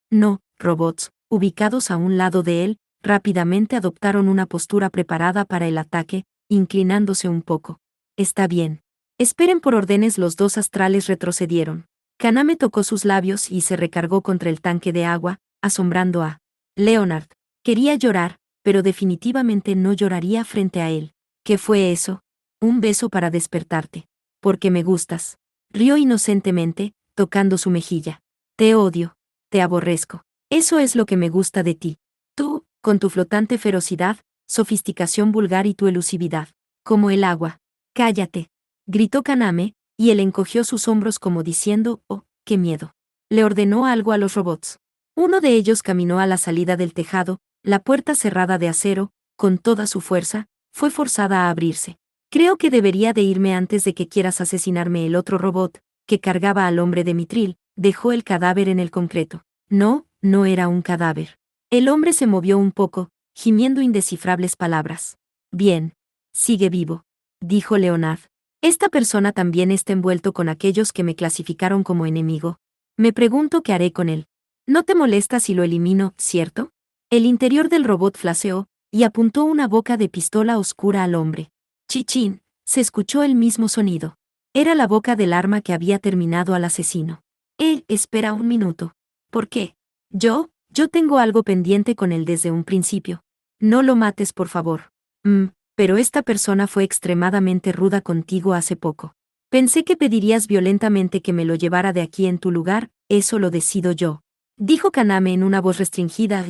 robots, ubicados a un lado de él, rápidamente adoptaron una postura preparada para el ataque, inclinándose un poco. Está bien. Esperen por órdenes. Los dos astrales retrocedieron. Kaname tocó sus labios y se recargó contra el tanque de agua, asombrando a Leonard. Quería llorar, pero definitivamente no lloraría frente a él. ¿Qué fue eso? Un beso para despertarte. Porque me gustas. Rió inocentemente, tocando su mejilla. Te odio. Te aborrezco. Eso es lo que me gusta de ti. Tú, con tu flotante ferocidad, sofisticación vulgar y tu elusividad. Como el agua. Cállate. Gritó Kaname, y él encogió sus hombros como diciendo, oh, qué miedo. Le ordenó algo a los robots. Uno de ellos caminó a la salida del tejado, la puerta cerrada de acero, con toda su fuerza, fue forzada a abrirse. Creo que debería de irme antes de que quieras asesinarme. El otro robot, que cargaba al hombre de mitril, dejó el cadáver en el concreto. No era un cadáver. El hombre se movió un poco, gimiendo indescifrables palabras. Bien. Sigue vivo, dijo Leonard. Esta persona también está envuelto con aquellos que me clasificaron como enemigo. Me pregunto qué haré con él. No te molesta si lo elimino, ¿cierto? El interior del robot flaseó, y apuntó una boca de pistola oscura al hombre. Chichín, se escuchó el mismo sonido. Era la boca del arma que había terminado al asesino. Espera un minuto. ¿Por qué? Yo tengo algo pendiente con él desde un principio. No lo mates, por favor. Pero esta persona fue extremadamente ruda contigo hace poco. Pensé que pedirías violentamente que me lo llevara de aquí en tu lugar, eso lo decido yo. Dijo Kaname en una voz restringida.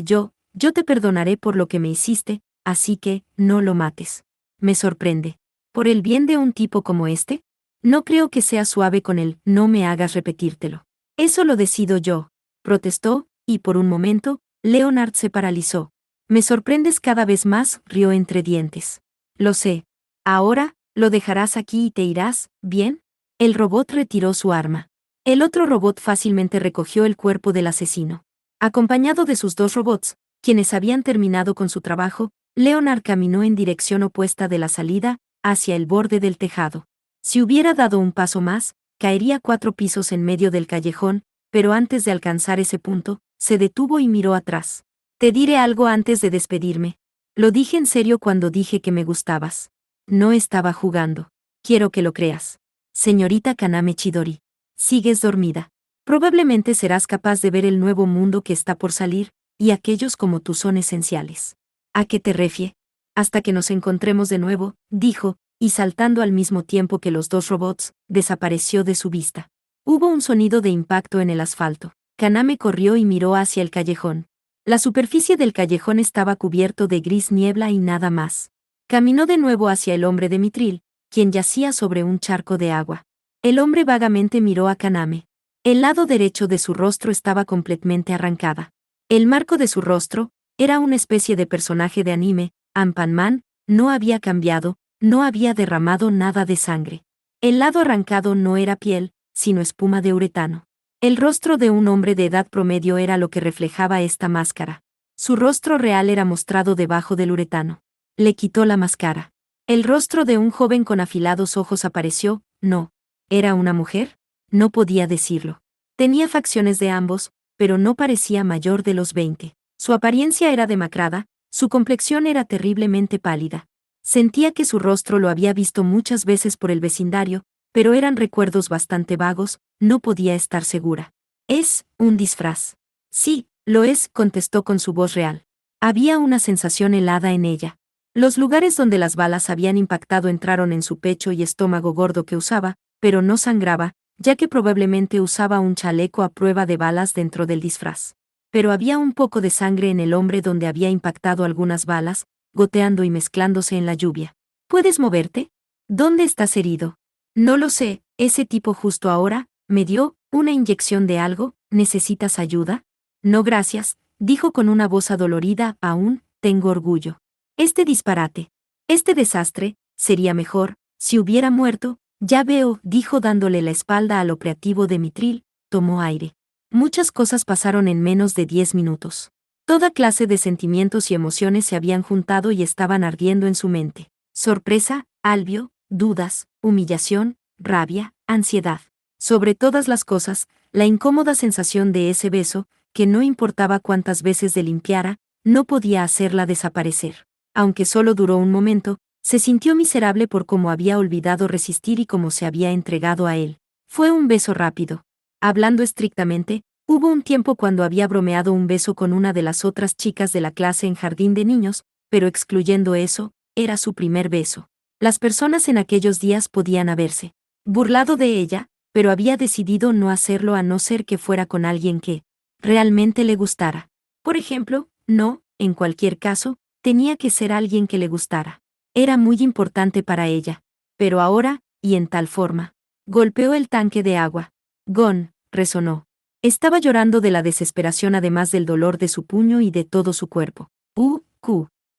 Yo te perdonaré por lo que me hiciste, así que, no lo mates. Me sorprende. ¿Por el bien de un tipo como este? No creo que sea suave con él, no me hagas repetírtelo. Eso lo decido yo, protestó, y por un momento, Leonard se paralizó. Me sorprendes cada vez más, rió entre dientes. Lo sé. Ahora, lo dejarás aquí y te irás, ¿bien? El robot retiró su arma. El otro robot fácilmente recogió el cuerpo del asesino. Acompañado de sus dos robots, quienes habían terminado con su trabajo, Leonard caminó en dirección opuesta de la salida, hacia el borde del tejado. Si hubiera dado un paso más, caería 4 pisos en medio del callejón, pero antes de alcanzar ese punto, se detuvo y miró atrás. Te diré algo antes de despedirme. Lo dije en serio cuando dije que me gustabas. No estaba jugando. Quiero que lo creas. Señorita Kaname Chidori. Sigues dormida. Probablemente serás capaz de ver el nuevo mundo que está por salir, y aquellos como tú son esenciales. ¿A qué te refie? Hasta que nos encontremos de nuevo, dijo, y saltando al mismo tiempo que los dos robots, desapareció de su vista. Hubo un sonido de impacto en el asfalto. Kaname corrió y miró hacia el callejón. La superficie del callejón estaba cubierto de gris niebla y nada más. Caminó de nuevo hacia el hombre de mitril, quien yacía sobre un charco de agua. El hombre vagamente miró a Kaname. El lado derecho de su rostro estaba completamente arrancada. El marco de su rostro era una especie de personaje de anime, Anpanman, no había cambiado, no había derramado nada de sangre. El lado arrancado no era piel, sino espuma de uretano. El rostro de un hombre de edad promedio era lo que reflejaba esta máscara. Su rostro real era mostrado debajo del uretano. Le quitó la máscara. El rostro de un joven con afilados ojos apareció. No. ¿Era una mujer? No podía decirlo. Tenía facciones de ambos, pero no parecía mayor de los 20. Su apariencia era demacrada, su complexión era terriblemente pálida. Sentía que su rostro lo había visto muchas veces por el vecindario, pero eran recuerdos bastante vagos, no podía estar segura. ¿Es un disfraz? Sí, lo es, contestó con su voz real. Había una sensación helada en ella. Los lugares donde las balas habían impactado entraron en su pecho y estómago gordo que usaba, pero no sangraba, ya que probablemente usaba un chaleco a prueba de balas dentro del disfraz. Pero había un poco de sangre en el hombre donde había impactado algunas balas, goteando y mezclándose en la lluvia. ¿Puedes moverte? ¿Dónde estás herido? No lo sé, ese tipo justo ahora, me dio una inyección de algo, ¿necesitas ayuda? No gracias, dijo con una voz adolorida, aún, tengo orgullo. Este disparate, este desastre, sería mejor, si hubiera muerto, ya veo, dijo dándole la espalda al operativo de mitril, tomó aire. Muchas cosas pasaron en menos de 10 minutos. Toda clase de sentimientos y emociones se habían juntado y estaban ardiendo en su mente. Sorpresa, alivio, dudas, humillación, rabia, ansiedad. Sobre todas las cosas, la incómoda sensación de ese beso, que no importaba cuántas veces le limpiara, no podía hacerla desaparecer. Aunque solo duró un momento, se sintió miserable por cómo había olvidado resistir y cómo se había entregado a él. Fue un beso rápido. Hablando estrictamente, hubo un tiempo cuando había bromeado un beso con una de las otras chicas de la clase en jardín de niños, pero excluyendo eso, era su primer beso. Las personas en aquellos días podían haberse burlado de ella, pero había decidido no hacerlo a no ser que fuera con alguien que realmente le gustara. Por ejemplo, no, en cualquier caso, tenía que ser alguien que le gustara. Era muy importante para ella. Pero ahora, y en tal forma, golpeó el tanque de agua. Gon, resonó. Estaba llorando de la desesperación además del dolor de su puño y de todo su cuerpo.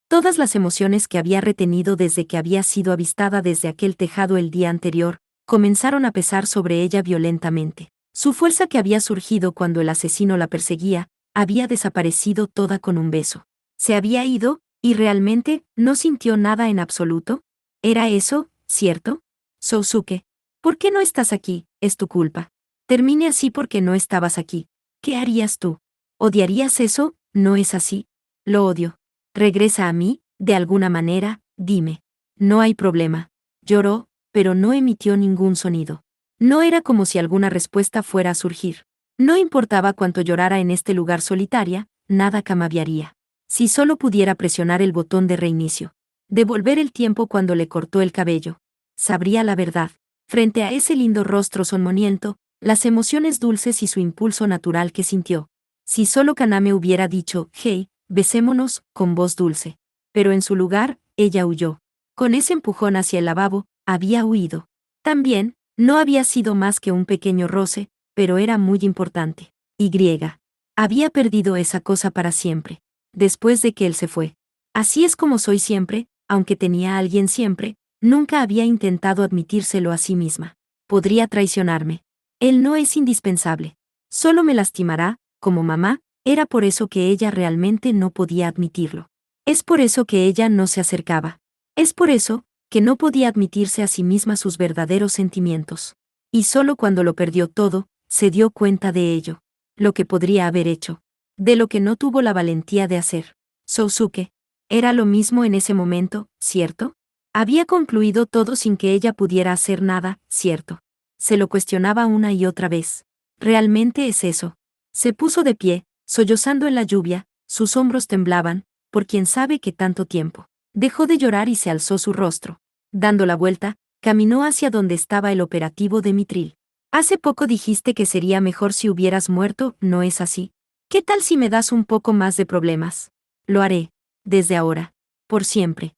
Todas las emociones que había retenido desde que había sido avistada desde aquel tejado el día anterior, comenzaron a pesar sobre ella violentamente. Su fuerza que había surgido cuando el asesino la perseguía, había desaparecido toda con un beso. Se había ido, y realmente, no sintió nada en absoluto. ¿Era eso, cierto? Sousuke, ¿por qué no estás aquí? Es tu culpa. Termine así porque no estabas aquí. ¿Qué harías tú? ¿Odiarías eso? ¿No es así? Lo odio. Regresa a mí, de alguna manera, dime. No hay problema. Lloró, pero no emitió ningún sonido. No era como si alguna respuesta fuera a surgir. No importaba cuánto llorara en este lugar solitaria, nada cambiaría. Si solo pudiera presionar el botón de reinicio. Devolver el tiempo cuando le cortó el cabello. Sabría la verdad. Frente a ese lindo rostro sonmoniento, las emociones dulces y su impulso natural que sintió. Si solo Kaname hubiera dicho, hey, besémonos, con voz dulce. Pero en su lugar, ella huyó. Con ese empujón hacia el lavabo, había huido. También, no había sido más que un pequeño roce, pero era muy importante. Y. Había perdido esa cosa para siempre. Después de que él se fue. Así es como soy siempre, aunque tenía a alguien siempre, nunca había intentado admitírselo a sí misma. Podría traicionarme. Él no es indispensable. Solo me lastimará, como mamá, era por eso que ella realmente no podía admitirlo. Es por eso que ella no se acercaba. Es por eso que no podía admitirse a sí misma sus verdaderos sentimientos. Y solo cuando lo perdió todo, se dio cuenta de ello. Lo que podría haber hecho. De lo que no tuvo la valentía de hacer. Sousuke. Era lo mismo en ese momento, ¿cierto? Había concluido todo sin que ella pudiera hacer nada, ¿cierto? Se lo cuestionaba una y otra vez. ¿Realmente es eso? Se puso de pie, sollozando en la lluvia, sus hombros temblaban, por quién sabe qué tanto tiempo. Dejó de llorar y se alzó su rostro. Dando la vuelta, caminó hacia donde estaba el operativo de Mitril. Hace poco dijiste que sería mejor si hubieras muerto, ¿no es así? ¿Qué tal si me das un poco más de problemas? Lo haré. Desde ahora. Por siempre.